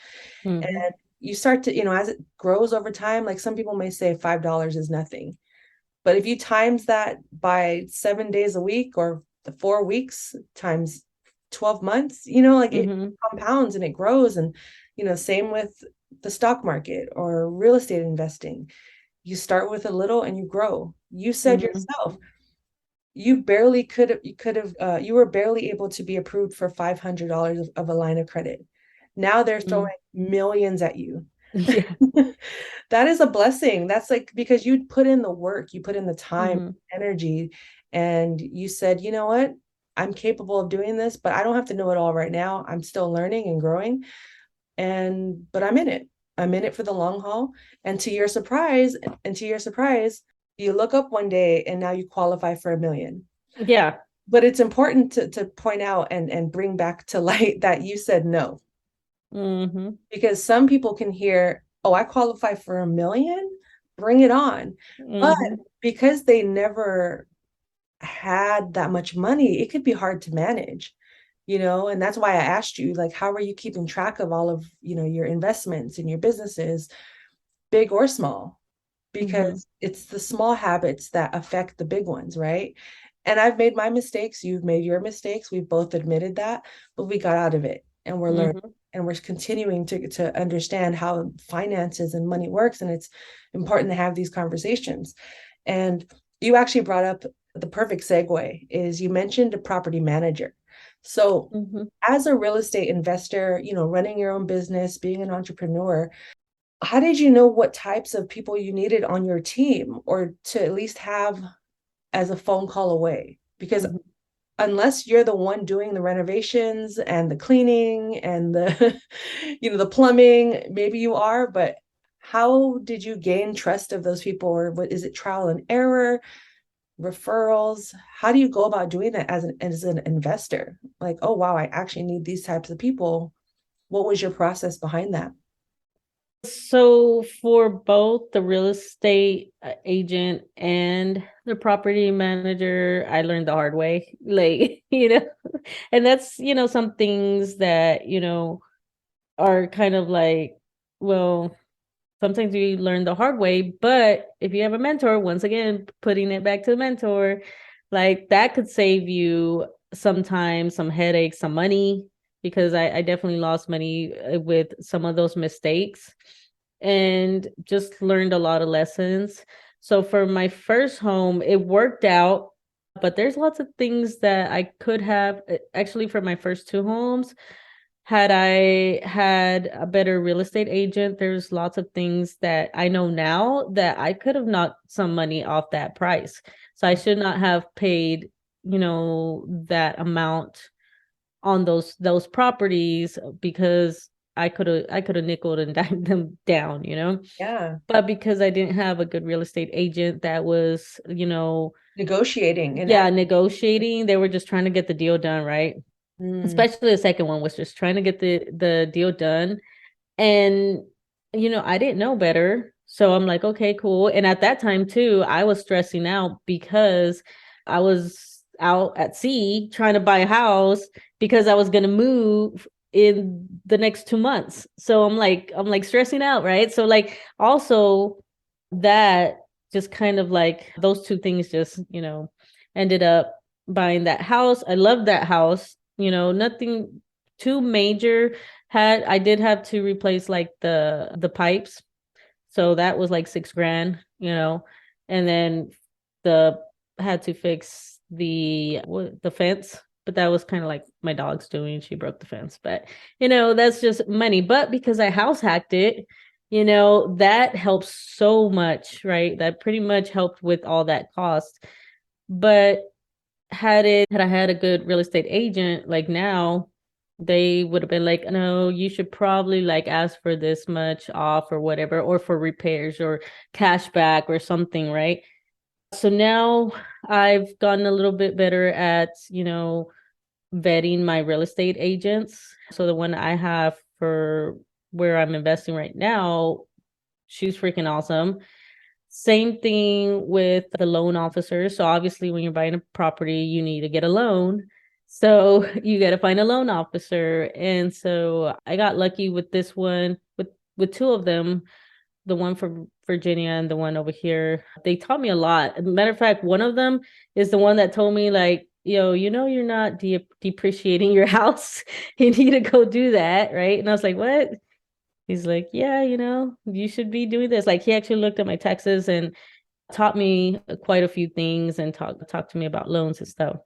Mm-hmm. And you start to, as it grows over time, like some people may say $5 is nothing. But if you times that by 7 days a week, or the 4 weeks times 12 months, like it Mm-hmm. compounds and it grows. And, same with the stock market or real estate investing. You start with a little and you grow. You said Mm-hmm. yourself, you were barely able to be approved for $500 of a line of credit. Now they're throwing millions at you. Yeah. That is a blessing. That's like, because you put in the work, you put in the time, Mm-hmm. energy, and you said, you know what? I'm capable of doing this, but I don't have to know it all right now. I'm still learning and growing. But I'm in it. I'm in it for the long haul. And to your surprise, you look up one day and now you qualify for 1 million. Yeah. But it's important to point out and bring back to light that you said no, Mm-hmm. because some people can hear, oh, I qualify for 1 million, bring it on. But Mm-hmm. because they never had that much money, it could be hard to manage, and that's why I asked you, like, how are you keeping track of all of, your investments and your businesses, big or small? Mm-hmm. Because it's the small habits that affect the big ones, right? And I've made my mistakes, you've made your mistakes, we've both admitted that, but we got out of it and we're learning, Mm-hmm. and we're continuing to understand how finances and money works. And it's important to have these conversations. And you actually brought up the perfect segue, is you mentioned a property manager. So Mm-hmm. as a real estate investor, running your own business, being an entrepreneur, how did you know what types of people you needed on your team, or to at least have as a phone call away? Because Mm-hmm. unless you're the one doing the renovations and the cleaning and the the plumbing, maybe you are, but how did you gain trust of those people? Or what is it, trial and error, referrals? How do you go about doing that as an investor? Like, oh wow, I actually need these types of people. What was your process behind that? So for both the real estate agent and the property manager, I learned the hard way. Like, and that's, some things that, are kind of like, well, sometimes you learn the hard way, but if you have a mentor, once again, putting it back to the mentor, like that could save you some time, some headaches, some money, because I definitely lost money with some of those mistakes and just learned a lot of lessons. So for my first home, it worked out, but there's lots of things that I could have actually for my first two homes. Had I had a better real estate agent, there's lots of things that I know now that I could have knocked some money off that price. So I should not have paid, that amount on those properties because I could have nickled and dimed them down, Yeah. But because I didn't have a good real estate agent that was, Negotiating and yeah, negotiating, they were just trying to get the deal done, right? Mm. Especially the second one was just trying to get the deal done. And I didn't know better. So I'm like, okay, cool. And at that time too, I was stressing out because I was out at sea trying to buy a house because I was going to move in the next 2 months. So I'm like stressing out, right? So like also that just kind of like those two things just, ended up buying that house. I love that house, nothing too major. I did have to replace like the pipes. So that was like 6 grand, and then the had to fix the fence, but that was kind of like my dog's doing. She broke the fence, but that's just money. But because I house hacked it, that helps so much, right? That pretty much helped with all that cost. But had I had a good real estate agent, like now, they would have been like, no, you should probably like ask for this much off or whatever, or for repairs or cash back or something, right? So now I've gotten a little bit better at, vetting my real estate agents. So the one I have for where I'm investing right now, she's freaking awesome. Same thing with the loan officer. So obviously when you're buying a property, you need to get a loan. So you got to find a loan officer. And so I got lucky with this one, with two of them, the one from Virginia and the one over here. They taught me a lot. As a matter of fact, one of them is the one that told me like, you're not depreciating your house. You need to go do that, right? And I was like, what? He's like, yeah, you should be doing this. Like he actually looked at my taxes and taught me quite a few things and talked to me about loans and stuff.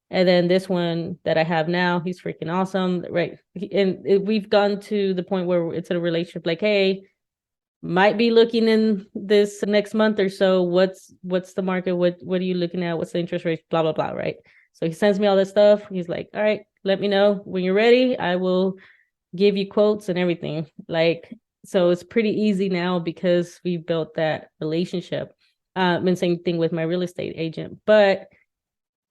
And then this one that I have now, he's freaking awesome, right? We've gone to the point where it's a relationship. Like, hey, might be looking in this next month or so. What's the market? What are you looking at? What's the interest rate? Blah blah blah. Right. So he sends me all that stuff. He's like, all right, let me know when you're ready. I will give you quotes and everything. Like, so it's pretty easy now because we built that relationship. And same thing with my real estate agent. But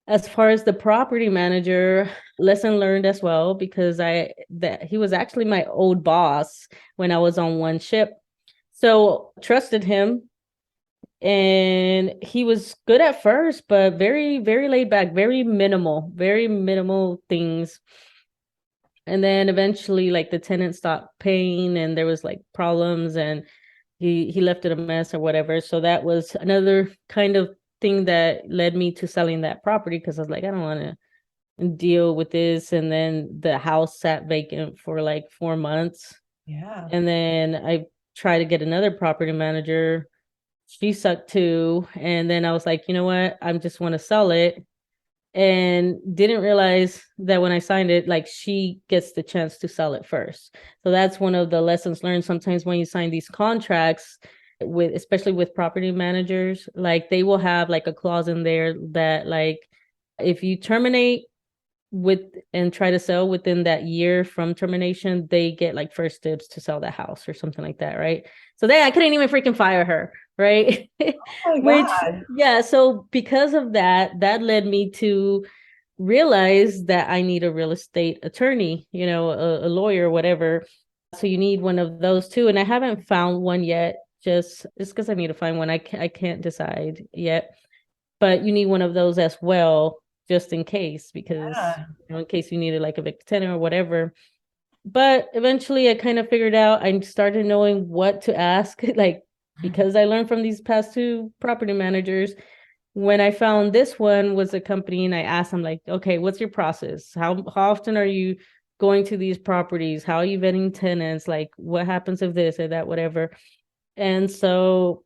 as far as the property manager, lesson learned as well, because he was actually my old boss when I was on one ship. So trusted him, and he was good at first, but very, very laid back, very minimal things. And then eventually like the tenant stopped paying and there was like problems, and he left it a mess or whatever. So that was another kind of thing that led me to selling that property, because I was like, I don't want to deal with this. And then the house sat vacant for like 4 months. Yeah. And then I tried to get another property manager. She sucked too. And then I was like, you know what? I just want to sell it. And didn't realize that when I signed it, like she gets the chance to sell it first. So that's one of the lessons learned. Sometimes when you sign these contracts with, especially with property managers, like they will have like a clause in there that like if you terminate with and try to sell within that year from termination, they get like first dibs to sell that house or something like that, right? So then I couldn't even freaking fire her, right? Oh my Which, God. yeah, so because of that, that led me to realize that I need a real estate attorney, a lawyer, whatever. So you need one of those too. And I haven't found one yet, just because I need to find one. I can't decide yet, but you need one of those as well, just in case, because Yeah. in case you needed like a big tenant or whatever. But eventually I kind of figured out, I started knowing what to ask, like because I learned from these past two property managers. when I found this one was a company and I asked them like, okay, what's your process? How often are you going to these properties? How are you vetting tenants? Like what happens if this or that, whatever. And so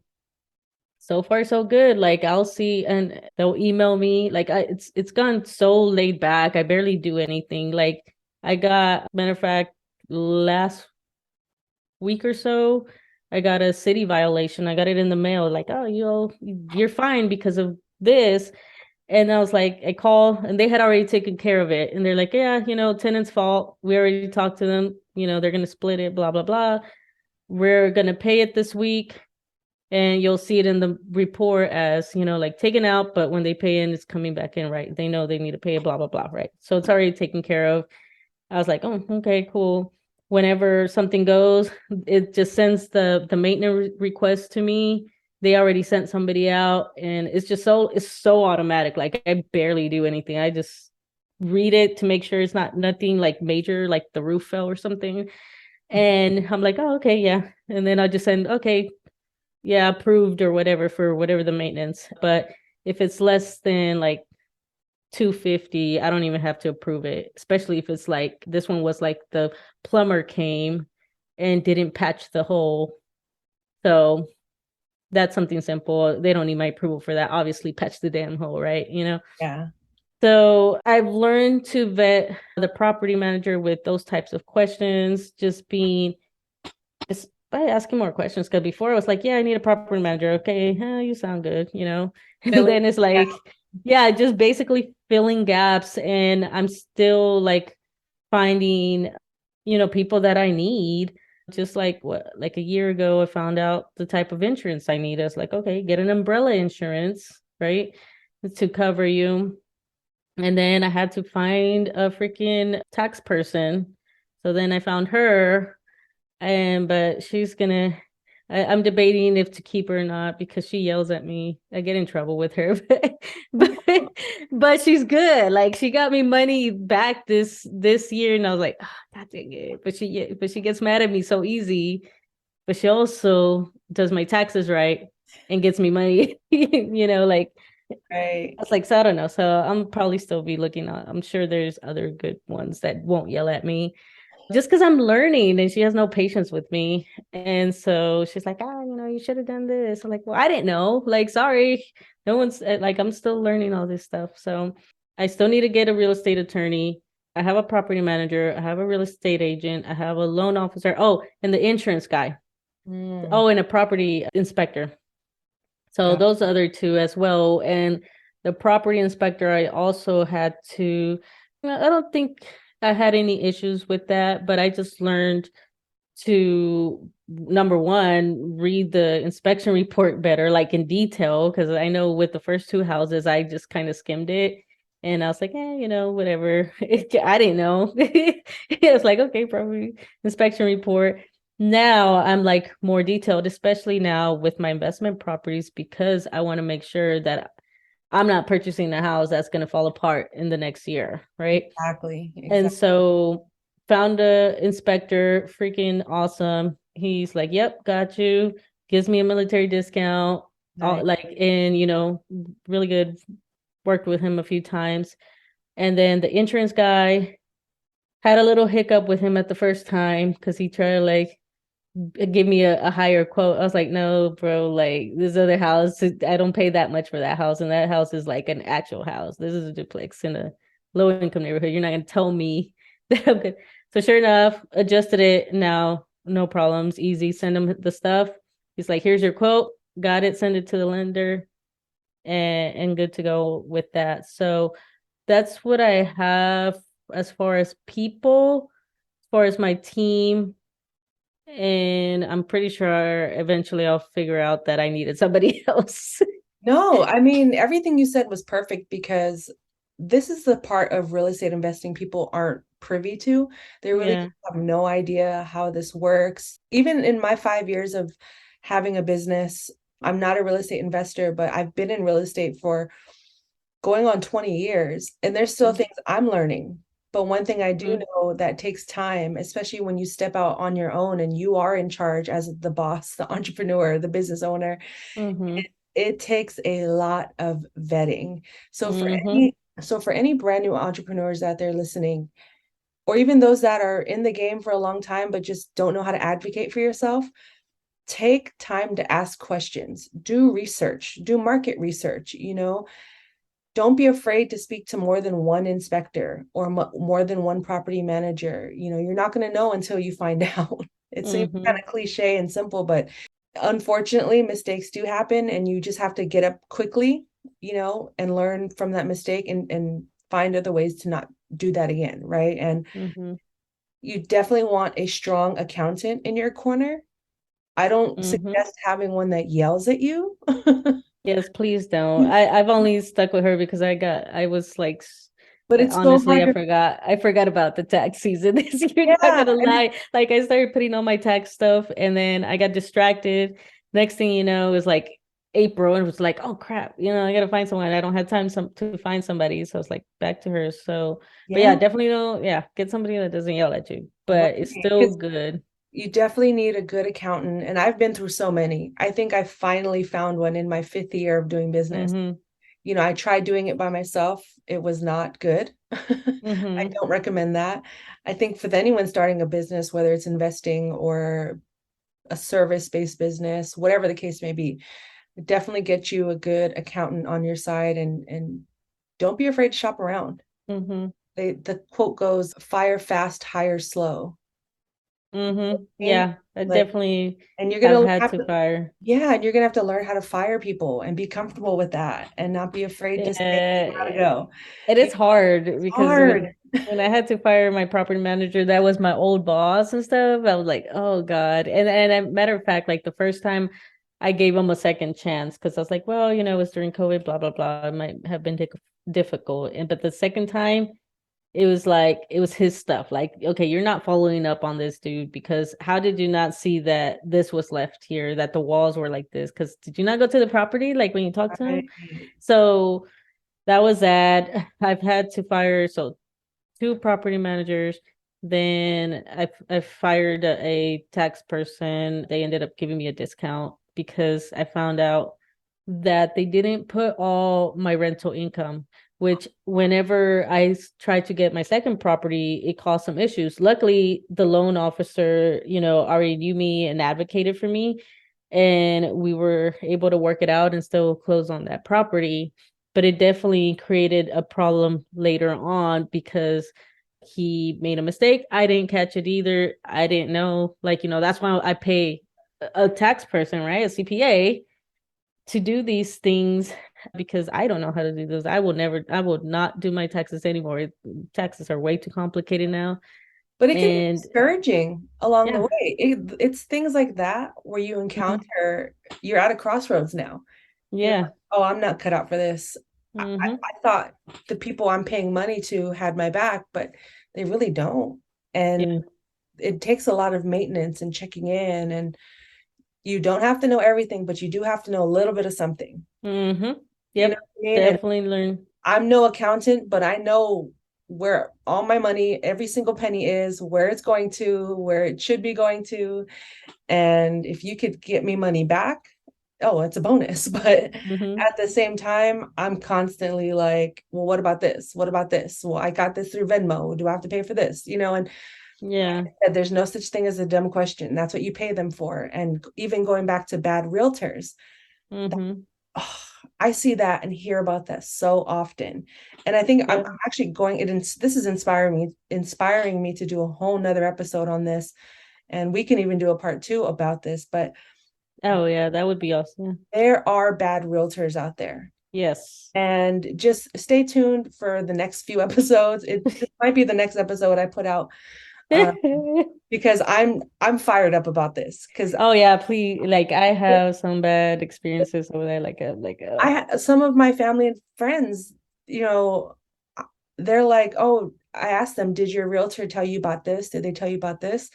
far so good. Like I'll see and they'll email me. Like it's gone so laid back. I barely do anything. Like I got, matter of fact, last week or so, I got a city violation. I got it in the mail, like, oh, you're fine because of this. And I was like, I call and they had already taken care of it. And they're like, yeah, tenant's fault. We already talked to them, they're gonna split it, blah, blah, blah. We're gonna pay it this week. And you'll see it in the report as, like taken out, but when they pay in, it's coming back in, right? They know they need to pay it, blah, blah, blah, right? So it's already taken care of. I was like, oh, okay, cool. Whenever something goes, it just sends the maintenance request to me. They already sent somebody out, and it's so automatic. Like I barely do anything. I just read it to make sure it's nothing like major, like the roof fell or something. And I'm like, oh, okay, yeah. And then I just send, okay, yeah, approved or whatever for whatever the maintenance. But if it's less than like 250, I don't even have to approve it, especially if it's like this one was like the plumber came and didn't patch the hole. So that's something simple. They don't need my approval for that. Obviously, patch the damn hole, right? Yeah. So I've learned to vet the property manager with those types of questions, just by asking more questions. Because before I was like, yeah, I need a property manager. Okay, you sound good, And then it's like, yeah, just basically filling gaps. And I'm still like finding, people that I need. Just like like a year ago, I found out the type of insurance I need. I was like, okay, get an umbrella insurance, right? To cover you. And then I had to find a freaking tax person. So then I found her, but I'm debating if to keep her or not because she yells at me. I get in trouble with her, but but she's good. Like she got me money back this year, and I was like, oh, God dang it. But she gets mad at me so easy. But she also does my taxes right and gets me money. Like Right. it's like, so I don't know. So I'm probably still be looking on. I'm sure there's other good ones that won't yell at me just because I'm learning and she has no patience with me. And so she's like, you should have done this. I'm like, well, I didn't know. Like, sorry. No one's like, I'm still learning all this stuff. So I still need to get a real estate attorney. I have a property manager. I have a real estate agent. I have a loan officer. Oh, and the insurance guy. Mm, Oh, and a property inspector. So got those other two as well. And the property inspector, I also had to, I don't think I had any issues with that, but I just learned to, number one, read the inspection report better, like in detail, because I know with the first two houses, I just kind of skimmed it. And I was like, whatever. I didn't know. It's like, okay, probably inspection report. Now I'm like more detailed, especially now with my investment properties, because I want to make sure that I'm not purchasing a house that's going to fall apart in the next year, right? exactly. And Exactly. so found a inspector, freaking awesome. He's like, "Yep, got you." Gives me a military discount. All Nice. like, and really good. Worked with him a few times. And then the insurance guy had a little hiccup with him at the first time because he tried to like give me a higher quote. I was like, no, bro, like this other house, I don't pay that much for that house. And that house is like an actual house. This is a duplex in a low income neighborhood. You're not gonna tell me that I'm good. So sure enough, adjusted it. Now, no problems, easy. Send him the stuff. He's like, here's your quote. Got it, send it to the lender and good to go with that. So that's what I have as far as people, as far as my team. And I'm pretty sure eventually I'll figure out that I needed somebody else. No, I mean, everything you said was perfect because this is the part of real estate investing people aren't privy to. They really Yeah. have no idea how this works. Even in my 5 years of having a business, I'm not a real estate investor, but I've been in real estate for going on 20 years, and there's still things I'm learning. But one thing I do Mhm. know that takes time, especially when you step out on your own and you are in charge as the boss, the entrepreneur, the business owner, Mhm. it takes a lot of vetting. So for Mm-hmm. any brand new entrepreneurs out there listening, or even those that are in the game for a long time but just don't know how to advocate for yourself, take time to ask questions, do research, do market research, don't be afraid to speak to more than one inspector or more than one property manager. You're not going to know until you find out. It seems kind Mm-hmm. of cliche and simple, but unfortunately, mistakes do happen, and you just have to get up quickly, and learn from that mistake and find other ways to not do that again, right? And Mm-hmm. you definitely want a strong accountant in your corner. I don't Mm-hmm. suggest having one that yells at you. Yes, please don't. I've only stuck with her because I was like But it's so honestly, hard to, I forgot about the tax season this year, not yeah. gonna And lie. Like I started putting all my tax stuff and then I got distracted. Next thing you know, it was like April and it was like, oh crap, I gotta find someone. I don't have time to find somebody. So it's like back to her. So but yeah, yeah, definitely don't, yeah, get somebody that doesn't yell at you, right. but it's still Because good. you definitely need a good accountant. And I've been through so many. I think I finally found one in my fifth year of doing business. Mm-hmm. I tried doing it by myself. It was not good. I Mm-hmm. don't recommend that. I think for anyone starting a business, whether it's investing or a service-based business, whatever the case may be, definitely get you a good accountant on your side and don't be afraid to shop around. Mm-hmm. The quote goes, fire fast, hire slow. Mm-hmm. And Yeah, I like, definitely and you're have gonna had have to to, fire. yeah, and you're gonna have to learn how to fire people and be comfortable with that and not be afraid to say you gotta Yeah, go. it is hard It's because hard. when I had to fire my property manager, that was my old boss and stuff. I was like, oh God. And a matter of fact, like the first time I gave him a second chance because I was like, well, it was during COVID, blah blah blah. It might have been difficult. And but the second time, it was like it was his stuff. Like, okay, you're not following up on this dude because how did you not see that this was left here, that the walls were like this? Because did you not go to the property like when you talked to him? Right. So that was that. I've had to fire two property managers. Then I fired a tax person. They ended up giving me a discount because I found out that they didn't put all my rental income, which whenever tried to get my second property, it caused some issues. Luckily, the loan officer, already knew me and advocated for me, and we were able to work it out and still close on that property. But it definitely created a problem later on because he made a mistake. I didn't catch it either. I didn't know. Like, that's why I pay a tax person, right? A CPA to do these things because I don't know how to do those. I will not do my taxes anymore. Taxes are way too complicated now. But it can be And discouraging along the yeah. way. It's things like that where you Mhm. encounter, you're at a crossroads now. You're like, Yeah. oh, I'm not cut out for this. Hmm. I thought the people I'm paying money to had my back, but they really don't. And Yeah. it takes a lot of maintenance and checking in. And you don't have to know everything, but you do have to know a little bit of something. Hmm. You know Yep. what I mean? And Definitely learn. I'm no accountant, but I know where all my money, every single penny is, where it's going to, where it should be going to. And if you could get me money back, oh, it's a bonus. But Hmm. at the same time, I'm constantly like, well, what about this? What about this? Well, I got this through Venmo. Do I have to pay for this? And Yeah. there's no such thing as a dumb question. That's what you pay them for. And even going back to bad realtors, Hmm. oh, I see that and hear about that so often. And I think I'm Yeah. actually going it this is inspiring me to do a whole nother episode on this. And we can even do a part two about this, but Oh yeah, that would be awesome. there are bad realtors out there. Yes. And just stay tuned for the next few episodes. This might be the next episode I put out, um, because I'm fired up about this because Oh yeah, please. Like I have some bad experiences over there. some of my family and friends, you know, they're like, oh, I asked them, did your realtor tell you about this? Did they tell you about this?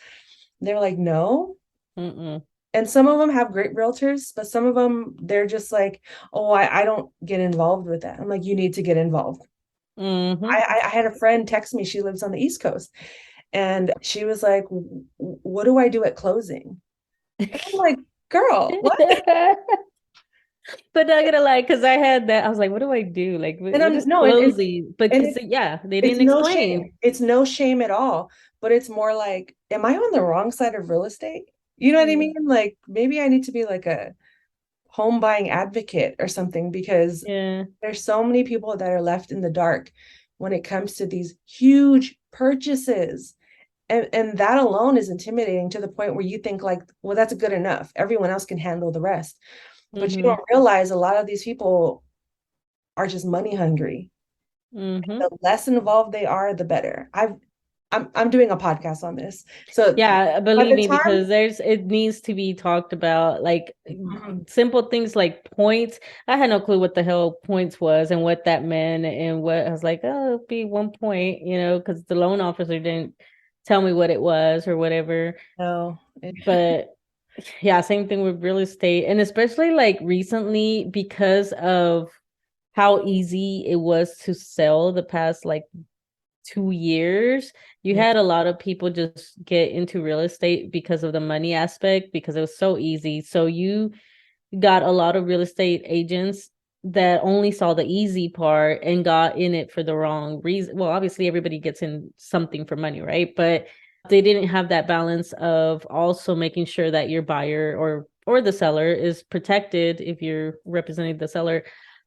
They're like, no. Mm-mm. And some of them have great realtors, but some of them, they're just like, oh, I don't get involved with that. I'm like, you need to get involved. Mm-hmm. I had a friend text me, she lives on the East Coast, and she was like, what do I do at closing? And I'm like, girl, what? But not gonna lie, because I had that, I was like, what do I do? Like, And what I'm is no, closing? But and because yeah, they it's didn't no explain. shame. It's no shame at all. But it's more like, am I on the wrong side of real estate? You know what I Mm, mean? Like maybe I need to be like a home buying advocate or something, because yeah. there's so many people that are left in the dark when it comes to these huge purchases. And that alone is intimidating to the point where you think like, well, that's good enough. Everyone else can handle the rest. But you Mm-hmm. don't realize a lot of these people are just money hungry. Mm-hmm. The less involved they are, the better. I'm doing a podcast on this. So Yeah, by believe the me, time because it needs to be talked about. Like Mhm. simple things like points. I had no clue what the hell points was and what that meant, and what I was like, oh, it'll be 1 point, because the loan officer didn't tell me what it was or whatever. No, But yeah, same thing with real estate, and especially like recently because of how easy it was to sell the past like 2 years. You yeah, had a lot of people just get into real estate because of the money aspect, because it was so easy. So you got a lot of real estate agents that only saw the easy part and got in it for the wrong reason. Well, obviously everybody gets in something for money, right? But they didn't have that balance of also making sure that your buyer or the seller is protected if you're representing the seller.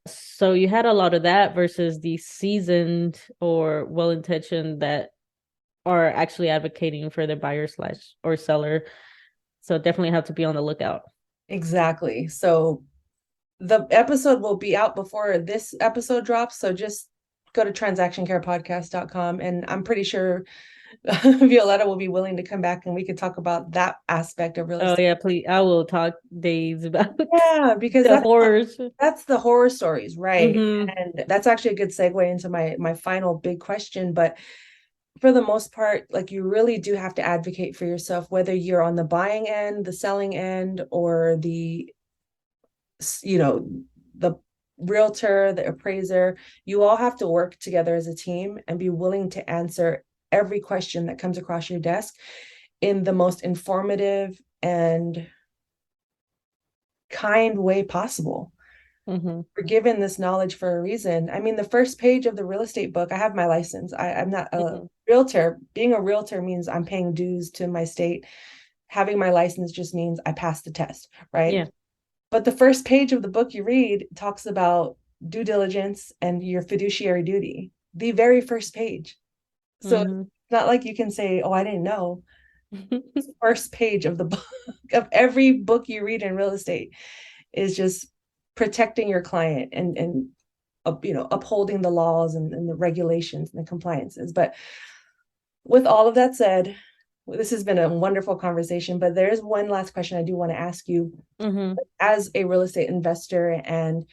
So you had a lot of that versus the seasoned or well-intentioned that are actually advocating for their buyer slash or seller. So definitely have to be on the lookout. exactly. So the episode will be out before this episode drops. So just go to transactioncarepodcast.com, and I'm pretty sure Violeta will be willing to come back and we could talk about that aspect of real Oh estate. yeah, please. I will talk days about Yeah, because the horrors. that's the horror stories, right? Mm-hmm. And that's actually a good segue into my final big question. But for the most part, like you really do have to advocate for yourself, whether you're on the buying end, the selling end, or you know, the realtor, the appraiser. You all have to work together as a team and be willing to answer every question that comes across your desk in the most informative and kind way possible. Mm-hmm. We're given this knowledge for a reason. I mean, the first page of the real estate book, I have my license. I'm not a Mm-hmm. realtor. Being a realtor means I'm paying dues to my state. Having my license just means I passed the test, right? Yeah. But the first page of the book you read talks about due diligence and your fiduciary duty. The very first page. So it's Mm-hmm. not like you can say, "Oh, I didn't know." First page of the book of every book you read in real estate is just protecting your client and upholding the laws and the regulations and the compliances. But with all of that said, this has been a wonderful conversation, but there's one last question I do want to ask you. Mm-hmm. As a real estate investor, and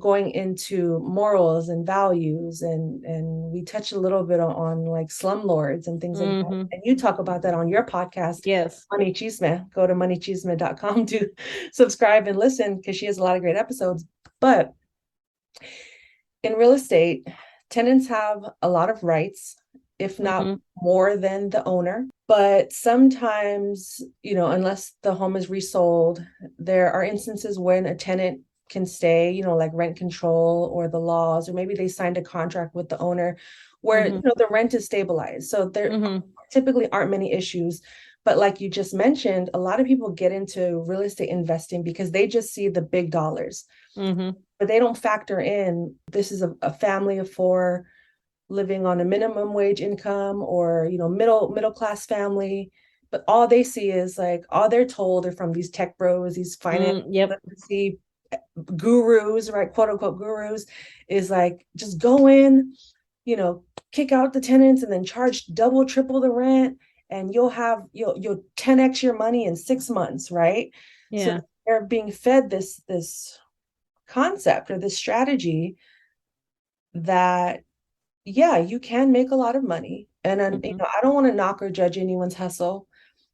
going into morals and values, and we touched a little bit on like slumlords and things like that, Mm-hmm. and you talk about that on your podcast, Yes. MoneyChisme. Go to moneychisme.com to subscribe and listen, because she has a lot of great episodes. But in real estate, tenants have a lot of rights, if not Mm-hmm. more than the owner. But sometimes, unless the home is resold, there are instances when a tenant can stay, like rent control or the laws, or maybe they signed a contract with the owner where, Mm-hmm. the rent is stabilized. So there Mm-hmm. typically aren't many issues. But like you just mentioned, a lot of people get into real estate investing because they just see the big dollars, Mm-hmm. but they don't factor in this is a family of four living on a minimum wage income, or middle class family. But all they see is like all they're told are from these tech bros, these finance Yep. literacy gurus, right, quote unquote gurus, is like just go in, you know kick out the tenants and then charge double triple the rent, and you'll 10x your money in 6 months, right? So Yeah. they're being fed this concept or this strategy that, yeah, you can make a lot of money. And then, Mm-hmm. I don't want to knock or judge anyone's hustle,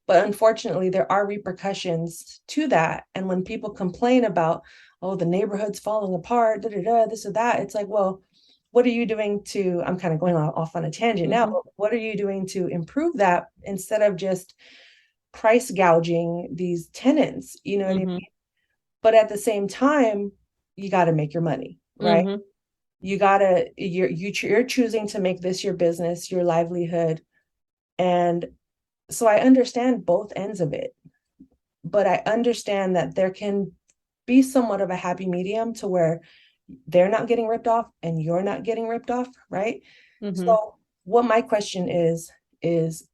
but unfortunately, there are repercussions to that. And when people complain about, oh, the neighborhood's falling apart, da, da, da, this or that, it's like, well, what are you doing to, I'm kind of going off on a tangent now, Mm-hmm. but what are you doing to improve that instead of just price gouging these tenants? You know what I mean? Mm-hmm. But at the same time, you got to make your money, right? Mm-hmm. You're choosing to make this your business, your livelihood. And so I understand both ends of it, but I understand that there can be somewhat of a happy medium to where they're not getting ripped off and you're not getting ripped off, right? Mm-hmm. So what my question is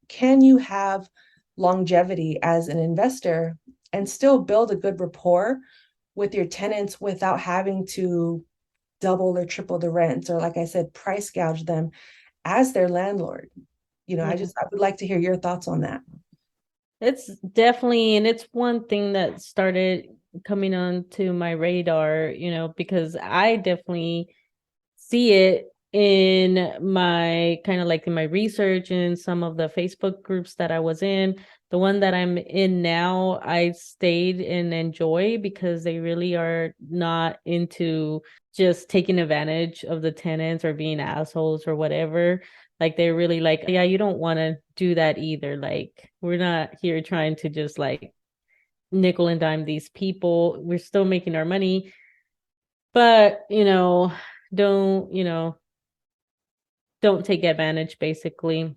can you have longevity as an investor and still build a good rapport with your tenants without having to double or triple the rents, or like I said, price gouge them as their landlord? I would like to hear your thoughts on that. It's definitely, and it's one thing that started coming on to my radar, because I definitely see it in my kind of like in my research and some of the Facebook groups that I was in. The one that I'm in now, I stayed and enjoy because they really are not into just taking advantage of the tenants or being assholes or whatever. Like they're really like, yeah, you don't want to do that either. Like we're not here trying to just like nickel and dime these people. We're still making our money, but don't, don't take advantage basically.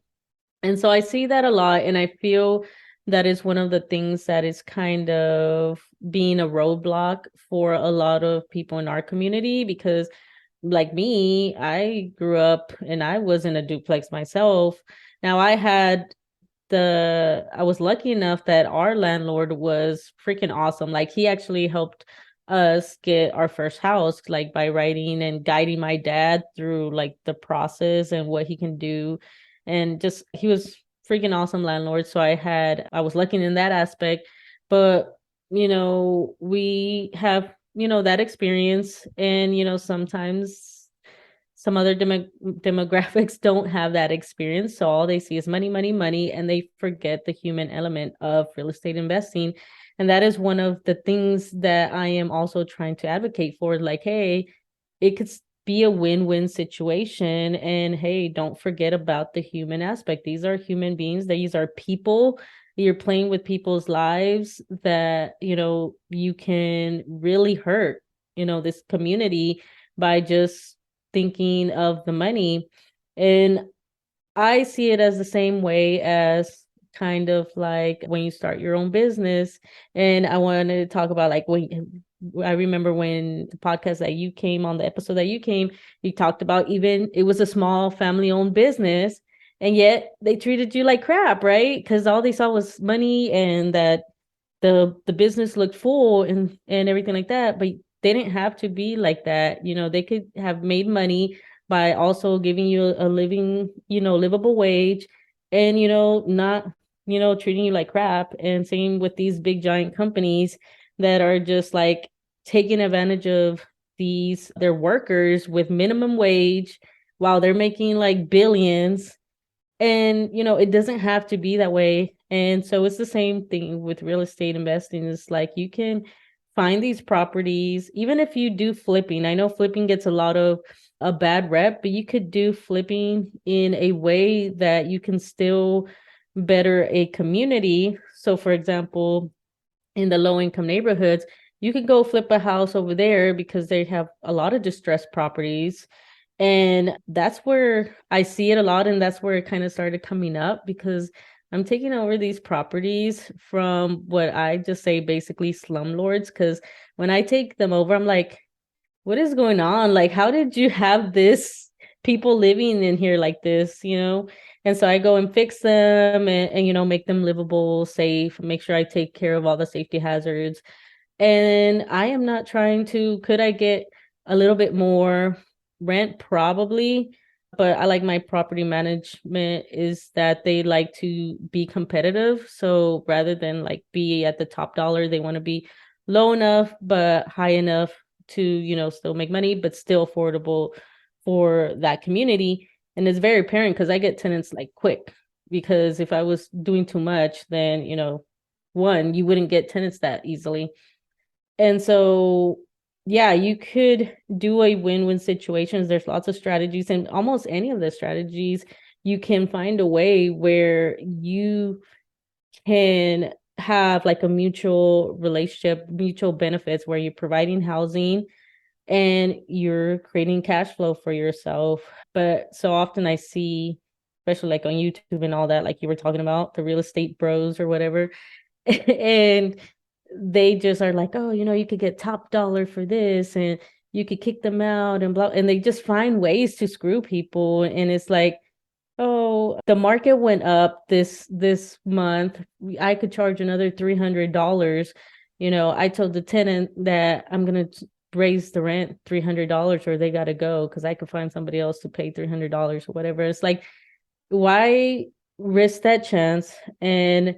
And so I see that a lot, and I feel that is one of the things that is kind of being a roadblock for a lot of people in our community because like me, I grew up and I was in a duplex myself. Now I was lucky enough that our landlord was freaking awesome. Like he actually helped us get our first house, like by writing and guiding my dad through like the process and what he can do. And just he was freaking awesome landlord. So I was lucky in that aspect. But we have, that experience and sometimes some other demographics don't have that experience. So all they see is money, money, money, and they forget the human element of real estate investing. And that is one of the things that I am also trying to advocate for. Like, hey, it could be a win-win situation. And hey, don't forget about the human aspect. These are human beings, these are people. You're playing with people's lives that, you can really hurt, this community by just thinking of the money. And I see it as the same way as kind of like when you start your own business. And I wanted to talk about like when I remember when the podcast that you came on, the episode that you came, you talked about even it was a small family owned business and yet they treated you like crap, right? Because all they saw was money and that the business looked full and everything like that, but they didn't have to be like that. They could have made money by also giving you a living, livable wage and not treating you like crap. And same with these big giant companies that are just like taking advantage of their workers with minimum wage while they're making like billions. And it doesn't have to be that way. And so it's the same thing with real estate investing. It's like you can find these properties even if you do flipping. I know flipping gets a lot of a bad rep, but you could do flipping in a way that you can still better a community. So for example, in the low income neighborhoods, you could go flip a house over there because they have a lot of distressed properties. And that's where I see it a lot. And that's where it kind of started coming up because I'm taking over these properties from what I just say basically slumlords. Because when I take them over, I'm like, what is going on? Like, how did you have this people living in here like this, And so I go and fix them and make them livable, safe, make sure I take care of all the safety hazards. And I am not trying to, could I get a little bit more rent? Probably. But I like my property management is that they like to be competitive. So rather than like be at the top dollar, they want to be low enough, but high enough to, still make money, but still affordable for that community. And it's very apparent because I get tenants like quick, because if I was doing too much, then, one, you wouldn't get tenants that easily. And so, yeah, you could do a win-win situations. There's lots of strategies, and almost any of the strategies, you can find a way where you can have like a mutual relationship, mutual benefits where you're providing housing and you're creating cash flow for yourself. But so often I see, especially like on YouTube and all that, like you were talking about, the real estate bros or whatever, and they just are like, oh, you could get top dollar for this and you could kick them out and blah, and they just find ways to screw people. And it's like, oh, the market went up this month. I could charge another $300. I told the tenant that I'm gonna raise the rent $300 or they gotta go because I could find somebody else to pay $300 or whatever. It's like, why risk that chance? And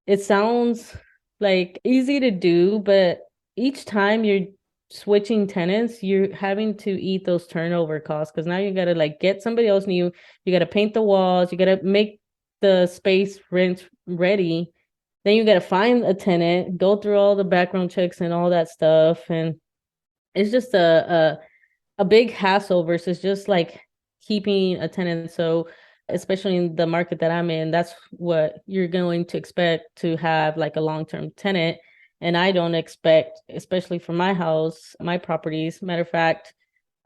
it sounds like easy to do, but each time you're switching tenants, you're having to eat those turnover costs because now you got to like get somebody else new. You got to paint the walls. You got to make the space rent ready. Then you got to find a tenant, go through all the background checks and all that stuff. And it's just a big hassle versus just like keeping a tenant. So especially in the market that I'm in, that's what you're going to expect to have like a long-term tenant. And I don't expect, especially for my house, my properties. Matter of fact,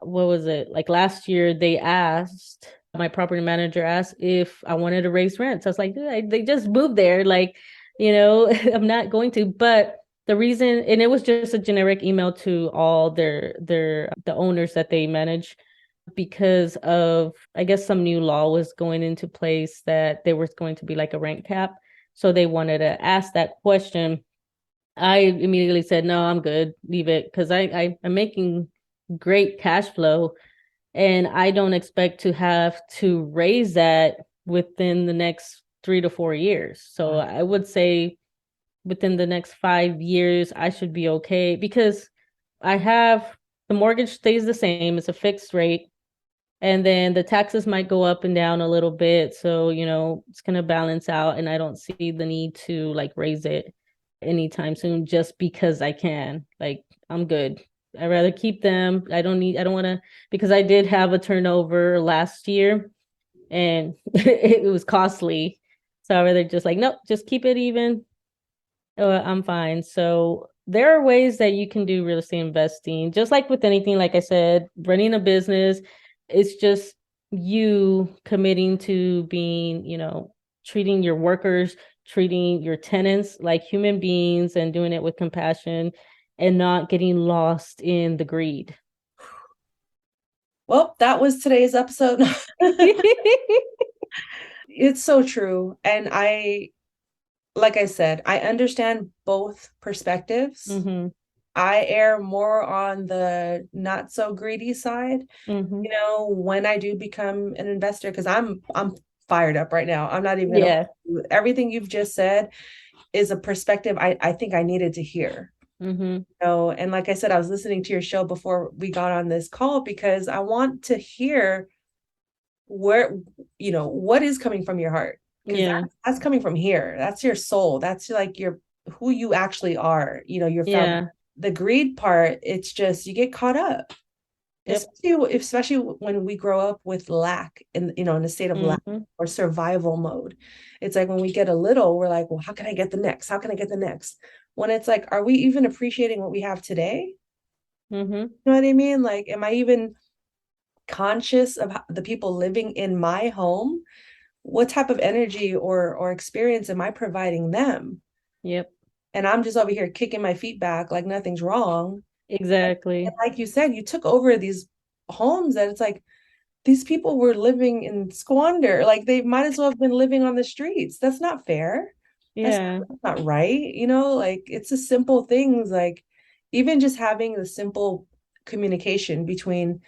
what was it? Like last year, my property manager asked if I wanted to raise rents. I was like, they just moved there. Like, I'm not going to. But the reason, and it was just a generic email to all the owners that they manage, because of, I guess, some new law was going into place that there was going to be like a rent cap. So they wanted to ask that question. I immediately said, no, I'm good, leave it, because I'm making great cash flow and I don't expect to have to raise that within the next 3 to 4 years. So I would say within the next 5 years, I should be okay because the mortgage stays the same. It's a fixed rate. And then the taxes might go up and down a little bit. So, it's going to balance out. And I don't see the need to like raise it anytime soon just because I can. Like, I'm good. I'd rather keep them. I don't want to, because I did have a turnover last year and it was costly. So I'd rather just like, nope, just keep it even. I'm fine. So there are ways that you can do real estate investing, just like with anything, like I said, running a business. It's just you committing to being, treating your workers, treating your tenants like human beings and doing it with compassion and not getting lost in the greed. Well, that was today's episode. It's so true. And like I said, I understand both perspectives. Mm-hmm. I err more on the not so greedy side, Mm-hmm. when I do become an investor, because I'm fired up right now. I'm not even gonna, Yeah. everything you've just said is a perspective I think I needed to hear. Mm-hmm. And like I said, I was listening to your show before we got on this call because I want to hear where, what is coming from your heart. Because Yeah. that's coming from here. That's your soul. That's like your who you actually are, your found Yeah. the greed part, it's just you get caught up. Yep. Especially when we grow up with lack in a state of lack Mm-hmm. or survival mode. It's like when we get a little, we're like, well, how can I get the next? How can I get the next? When it's like, are we even appreciating what we have today? Mm-hmm. You know what I mean? Like, am I even conscious of the people living in my home? What type of energy or experience am I providing them? Yep. And I'm just over here kicking my feet back like nothing's wrong. And Exactly. like you said, you took over these homes that it's like these people were living in squander. Like they might as well have been living on the streets. That's not fair. That's Yeah. not right. Like it's the simple things, like even just having the simple communication between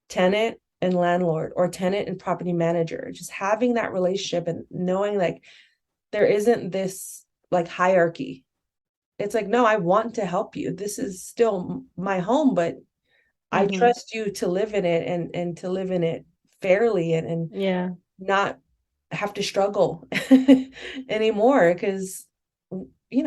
tenant and landlord or tenant and property manager, just having that relationship and knowing like there isn't this like hierarchy. It's like, no, I want to help you. This is still my home, but I Mm-hmm. trust you to live in it and to live in it fairly and Yeah. not have to struggle anymore because we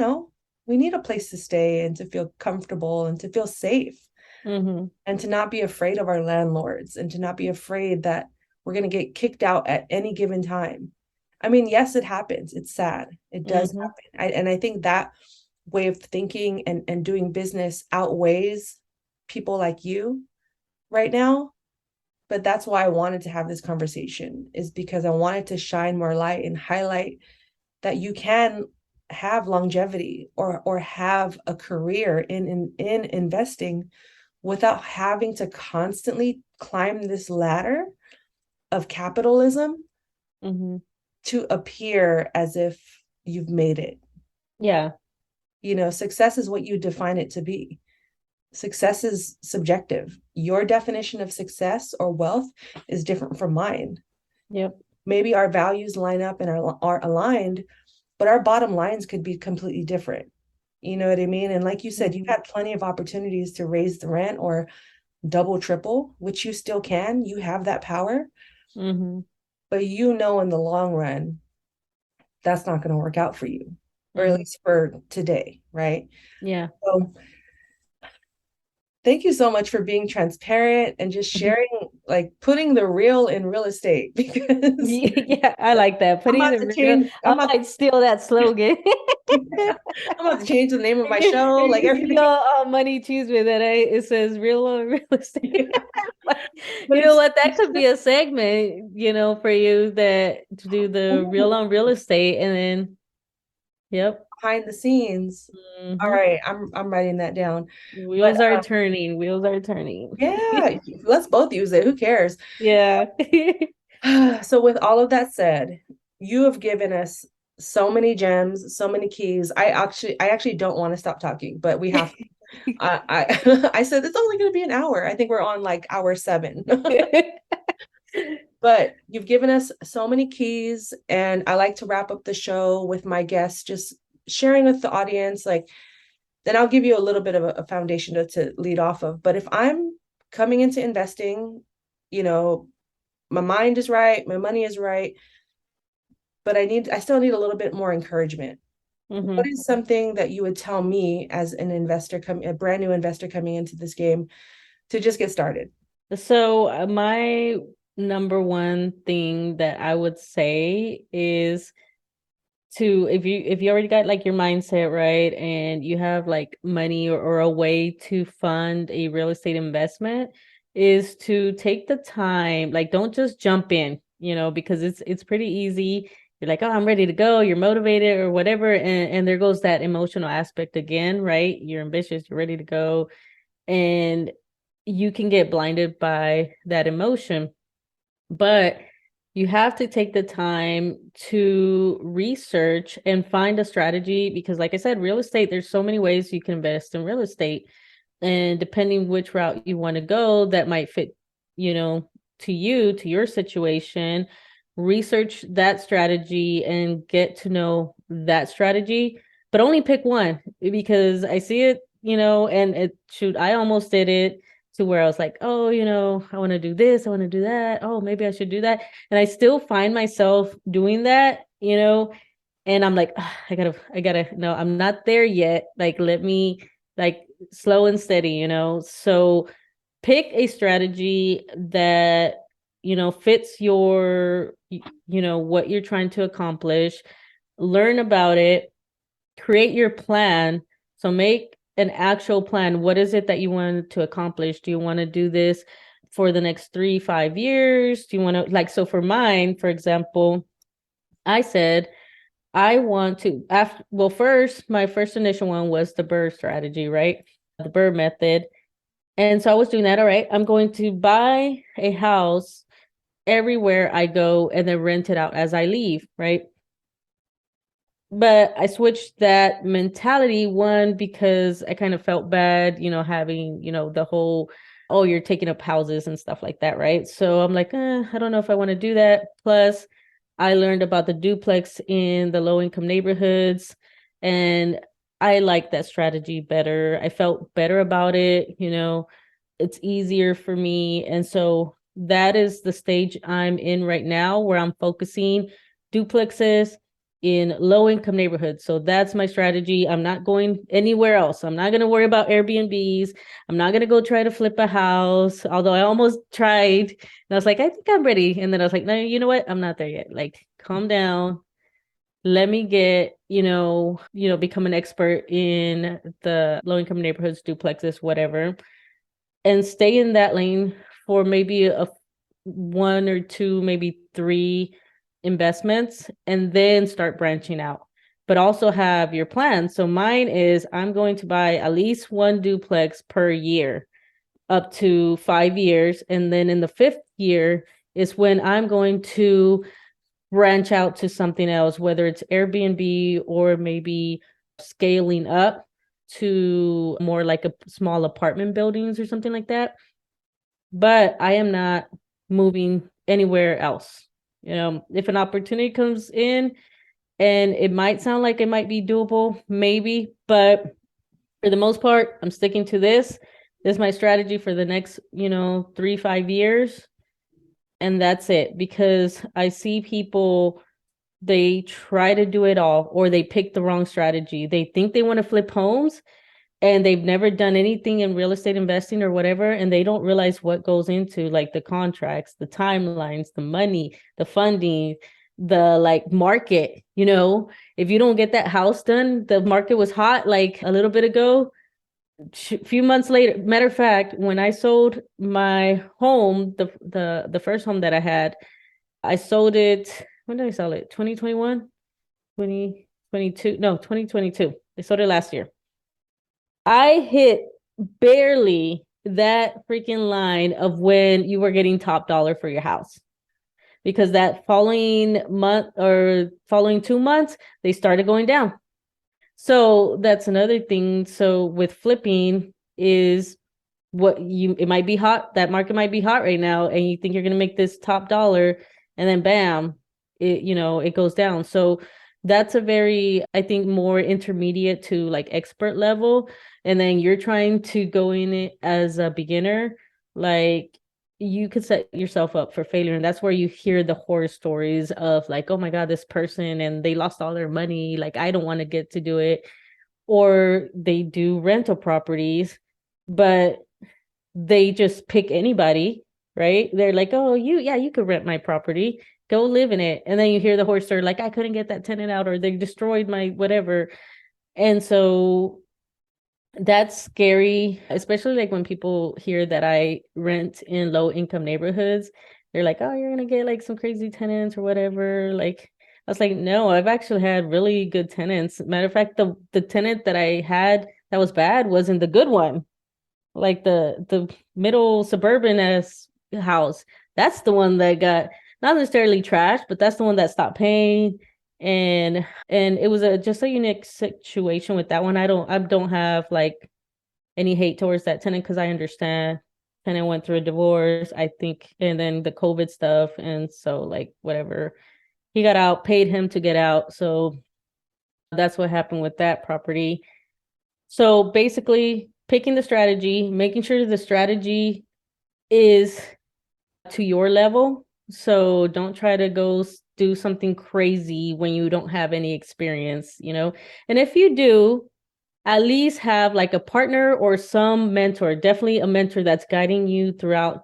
need a place to stay and to feel comfortable and to feel safe Mm-hmm. and to not be afraid of our landlords and to not be afraid that we're going to get kicked out at any given time. I mean, yes, it happens. It's sad. It does Mm-hmm. happen. And I think that way of thinking and doing business outweighs people like you right now. But that's why I wanted to have this conversation, is because I wanted to shine more light and highlight that you can have longevity or have a career in investing without having to constantly climb this ladder of capitalism Mm-hmm. to appear as if you've made it. Yeah. You know, success is what you define it to be. Success is subjective. Your definition of success or wealth is different from mine. Yep. Maybe our values line up and are aligned, but our bottom lines could be completely different. You know what I mean? And like you said, you've Mm-hmm. had plenty of opportunities to raise the rent or double, triple, which you still can. You have that power. Mm-hmm. But you know, in the long run, that's not going to work out for you, or at Mm-hmm. least for today, right? Yeah. So thank you so much for being transparent and just sharing, like putting the real in real estate, because Yeah, I like that. I'm Putting about the to real, change. I might steal that slogan. I'm about to change the name of my show, You like can see everything. Money Tuesday that it says real on real estate. Like, But you know it's what? That could be a segment, for you that to do the real on real estate and then, yep. behind the scenes. All Hmm. right, I'm writing that down. But Wheels are turning. Wheels are turning. yeah, let's both use it. Who cares? Yeah. So with all of that said, you have given us so many gems, so many keys. I actually don't want to stop talking, but we have to. I said it's only going to be an hour. I think we're on like hour 7. But you've given us so many keys, and I like to wrap up the show with my guests just sharing with the audience, like, then I'll give you a little bit of a foundation to lead off of. But if I'm coming into investing, you know, my mind is right, my money is right, but I still need a little bit more encouragement. What Hmm. is something that you would tell me as an investor, a brand new investor coming into this game, to just get started? So my number one thing that I would say is to if you already got like your mindset right and you have like money or a way to fund a real estate investment, is to take the time, like don't just jump in, because it's pretty easy. You're like, oh, I'm ready to go, you're motivated or whatever, and there goes that emotional aspect again, right? You're ambitious, you're ready to go, and you can get blinded by that emotion. But you have to take the time to research and find a strategy, because like I said, real estate, there's so many ways you can invest in real estate, and depending which route you want to go that might fit, you know to your situation. Research that strategy and get to know that strategy, but only pick one, because I see it, and I almost did it to where I was like, oh, I want to do this, I want to do that. Oh, maybe I should do that. And I still find myself doing that, and I'm like, "Ugh, I gotta, no, I'm not there yet. Like, let me, like, slow and steady, So pick a strategy that, fits what you're trying to accomplish, learn about it, create your plan. So make an actual plan. What is it that you want to accomplish? Do you want to do this for the next 3-5 years? Do you want to, like, so for mine, for example, I said, I want to, well, first, my first initial one was the bird strategy, right? The bird method. And so I was doing that. All right, I'm going to buy a house everywhere I go and then rent it out as I leave, right? But I switched that mentality, one, because I kind of felt bad, having, the whole, oh, you're taking up houses and stuff like that, right? So I'm like, I don't know if I want to do that. Plus, I learned about the duplex in the low income neighborhoods, and I like that strategy better. I felt better about it, it's easier for me. And so that is the stage I'm in right now, where I'm focusing duplexes in low income neighborhoods. So that's my strategy. I'm not going anywhere else. I'm not going to worry about Airbnbs. I'm not going to go try to flip a house, although I almost tried. And I was like, I think I'm ready. And then I was like, no, you know what? I'm not there yet. Like, calm down. Let me get, become an expert in the low income neighborhoods, duplexes, whatever. and stay in that lane for maybe a one or two, maybe three investments, and then start branching out. But also have your plan. So mine is I'm going to buy at least one duplex per year, up to 5 years. And then in the fifth year is when I'm going to branch out to something else, whether it's Airbnb or maybe scaling up to more like a small apartment buildings or something like that. But I am not moving anywhere else. If an opportunity comes in and it might sound like it might be doable, maybe, but for the most part, I'm sticking to this. This is my strategy for the next, 3-5 years. And that's it, because I see people, they try to do it all, or they pick the wrong strategy. They think they want to flip homes and they've never done anything in real estate investing or whatever, and they don't realize what goes into like the contracts, the timelines, the money, the funding, the like market. If you don't get that house done, the market was hot like a little bit ago, few months later. Matter of fact, when I sold my home, the first home that I had, I sold it. When did I sell it? 2021, 2022? No, 2022. I sold it last year. I hit barely that freaking line of when you were getting top dollar for your house, because that following month or following 2 months, they started going down. So that's another thing. So with flipping is it might be hot. That market might be hot right now, and you think you're going to make this top dollar, and then bam, it goes down. So that's a very, I think, more intermediate to like expert level. And then you're trying to go in it as a beginner, like you could set yourself up for failure. And that's where you hear the horror stories of like, oh my God, this person, and they lost all their money. Like, I don't want to get to do it. Or they do rental properties, but they just pick anybody, right? They're like, oh, you could rent my property, go live in it. And then you hear the horror story, like, I couldn't get that tenant out, or they destroyed my whatever. And so that's scary, especially like when people hear that I rent in low income neighborhoods. They're like, oh, you're gonna get like some crazy tenants or whatever. Like, I was like, no, I've actually had really good tenants. Matter of fact, the tenant that I had that was bad wasn't the good one. Like the middle suburban ass house. That's the one that got not necessarily trashed, but that's the one that stopped paying. And it was just a unique situation with that one. I don't have like any hate towards that tenant, because I understand tenant went through a divorce, I think, and then the COVID stuff, and so like whatever, he got out, paid him to get out. So that's what happened with that property. So basically, picking the strategy, making sure the strategy is to your level. So don't try to go do something crazy when you don't have any experience. And if you do, at least have like a partner or some mentor, definitely a mentor that's guiding you throughout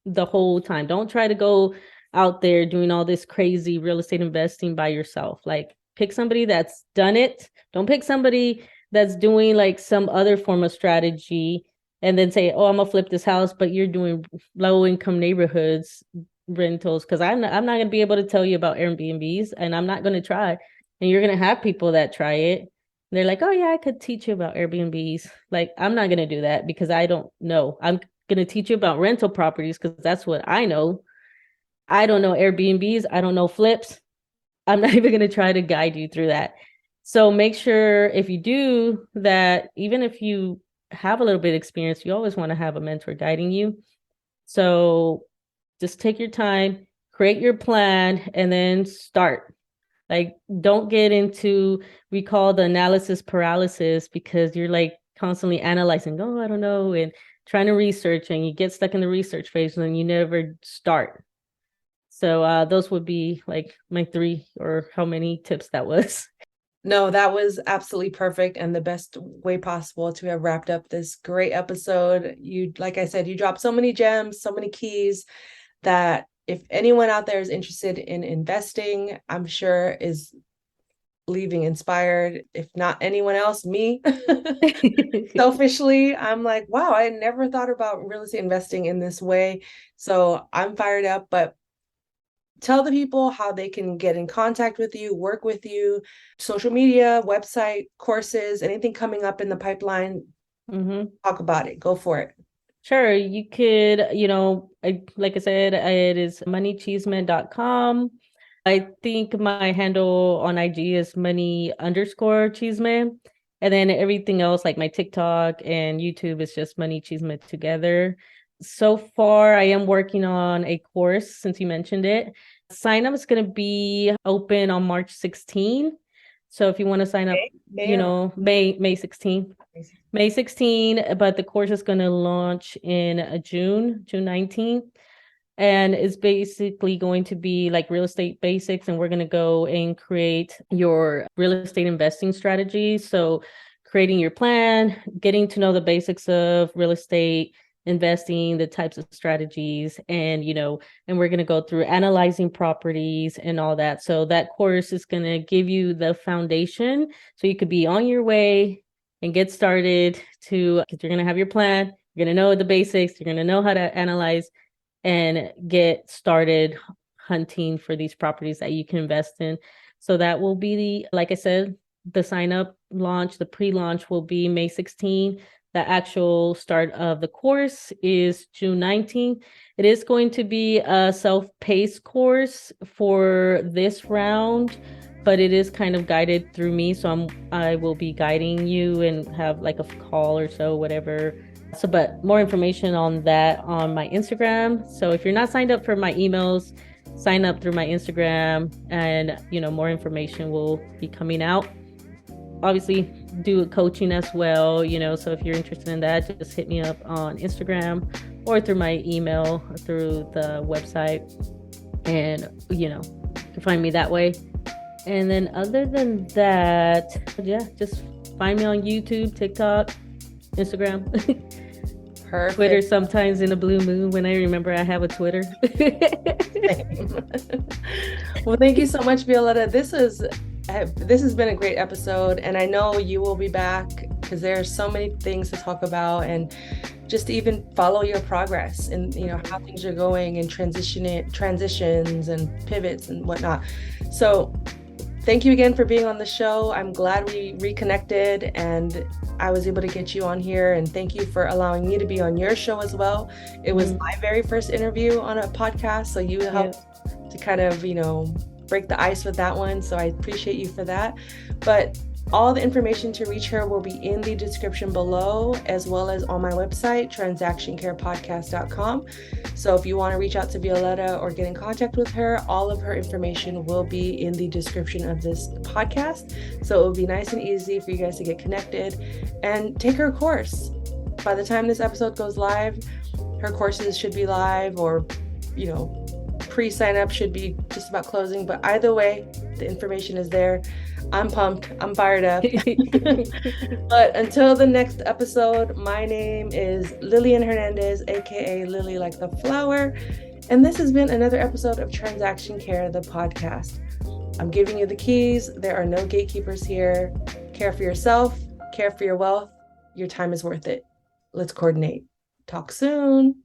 the whole time. Don't try to go out there doing all this crazy real estate investing by yourself. Like, pick somebody that's done it. Don't pick somebody that's doing like some other form of strategy and then say, oh, I'm gonna flip this house, but you're doing low income neighborhoods rentals. Because I'm not going to be able to tell you about Airbnbs, and I'm not going to try. And you're going to have people that try it. They're like, oh yeah, I could teach you about Airbnbs. Like, I'm not going to do that because I don't know. I'm going to teach you about rental properties because that's what I know. I don't know Airbnbs. I don't know flips. I'm not even going to try to guide you through that. So make sure if you do that, even if you have a little bit of experience, you always want to have a mentor guiding you. So just take your time, create your plan, and then start. Like, don't get into, we call the analysis paralysis, because you're like constantly analyzing, oh, I don't know, and trying to research, and you get stuck in the research phase and then you never start. So those would be like my 3, or how many tips that was. No, that was absolutely perfect and the best way possible to have wrapped up this great episode. Like I said, you dropped so many gems, so many keys that if anyone out there is interested in investing, I'm sure is leaving inspired, if not anyone else, me. Selfishly, I'm like, wow, I never thought about real estate investing in this way. So I'm fired up, but tell the people how they can get in contact with you, work with you, social media, website, courses, anything coming up in the pipeline. Talk about it. Go for it. Sure. You could, like I said, it is MoneyChisme.com. I think my handle on IG is money_chisme. And then everything else, like my TikTok and YouTube, is just MoneyChisme together. So far, I am working on a course, since you mentioned it. Sign up is going to be open on March 16th. So if you want to sign up, May 16th. May 16, but the course is going to launch in June 19th. And it's basically going to be like real estate basics. And we're going to go and create your real estate investing strategy. So creating your plan, getting to know the basics of real estate investing, the types of strategies, and we're going to go through analyzing properties and all that. So that course is going to give you the foundation so you could be on your way and get started because you're going to have your plan, you're going to know the basics, you're going to know how to analyze and get started hunting for these properties that you can invest in. So that will be like I said, the sign up launch, the pre-launch will be May 16. The actual start of the course is June 19th. It is going to be a self-paced course for this round, but it is kind of guided through me. So I will be guiding you and have like a call or so, whatever. So, but more information on that on my Instagram. So if you're not signed up for my emails, sign up through my Instagram, and more information will be coming out. Obviously, do coaching as well, so if you're interested in that, just hit me up on Instagram or through my email or through the website, and you can find me that way. And then other than that, just find me on YouTube, TikTok, Instagram. Perfect. Twitter sometimes in a blue moon when I remember I have a Twitter. Well, thank you so much, Violeta. This has been a great episode, and I know you will be back because there are so many things to talk about, and just to even follow your progress and how things are going and transitions and pivots and whatnot. So thank you again for being on the show. I'm glad we reconnected and I was able to get you on here, and thank you for allowing me to be on your show as well. It was my very first interview on a podcast, so you helped to kind of break the ice with that one, so I appreciate you for that. But all the information to reach her will be in the description below, as well as on my website, transactioncarepodcast.com. So if you want to reach out to Violeta or get in contact with her, all of her information will be in the description of this podcast. So it will be nice and easy for you guys to get connected and take her course. By the time this episode goes live, her courses should be live, or pre-sign up should be just about closing, but either way, the information is there. I'm pumped. I'm fired up. But until the next episode, my name is Lillian Hernandez, aka Lily like the flower, and this has been another episode of Transaction Care, the podcast. I'm giving you the keys. There are no gatekeepers here. Care for yourself, care for your wealth. Your time is worth it. Let's coordinate. Talk soon.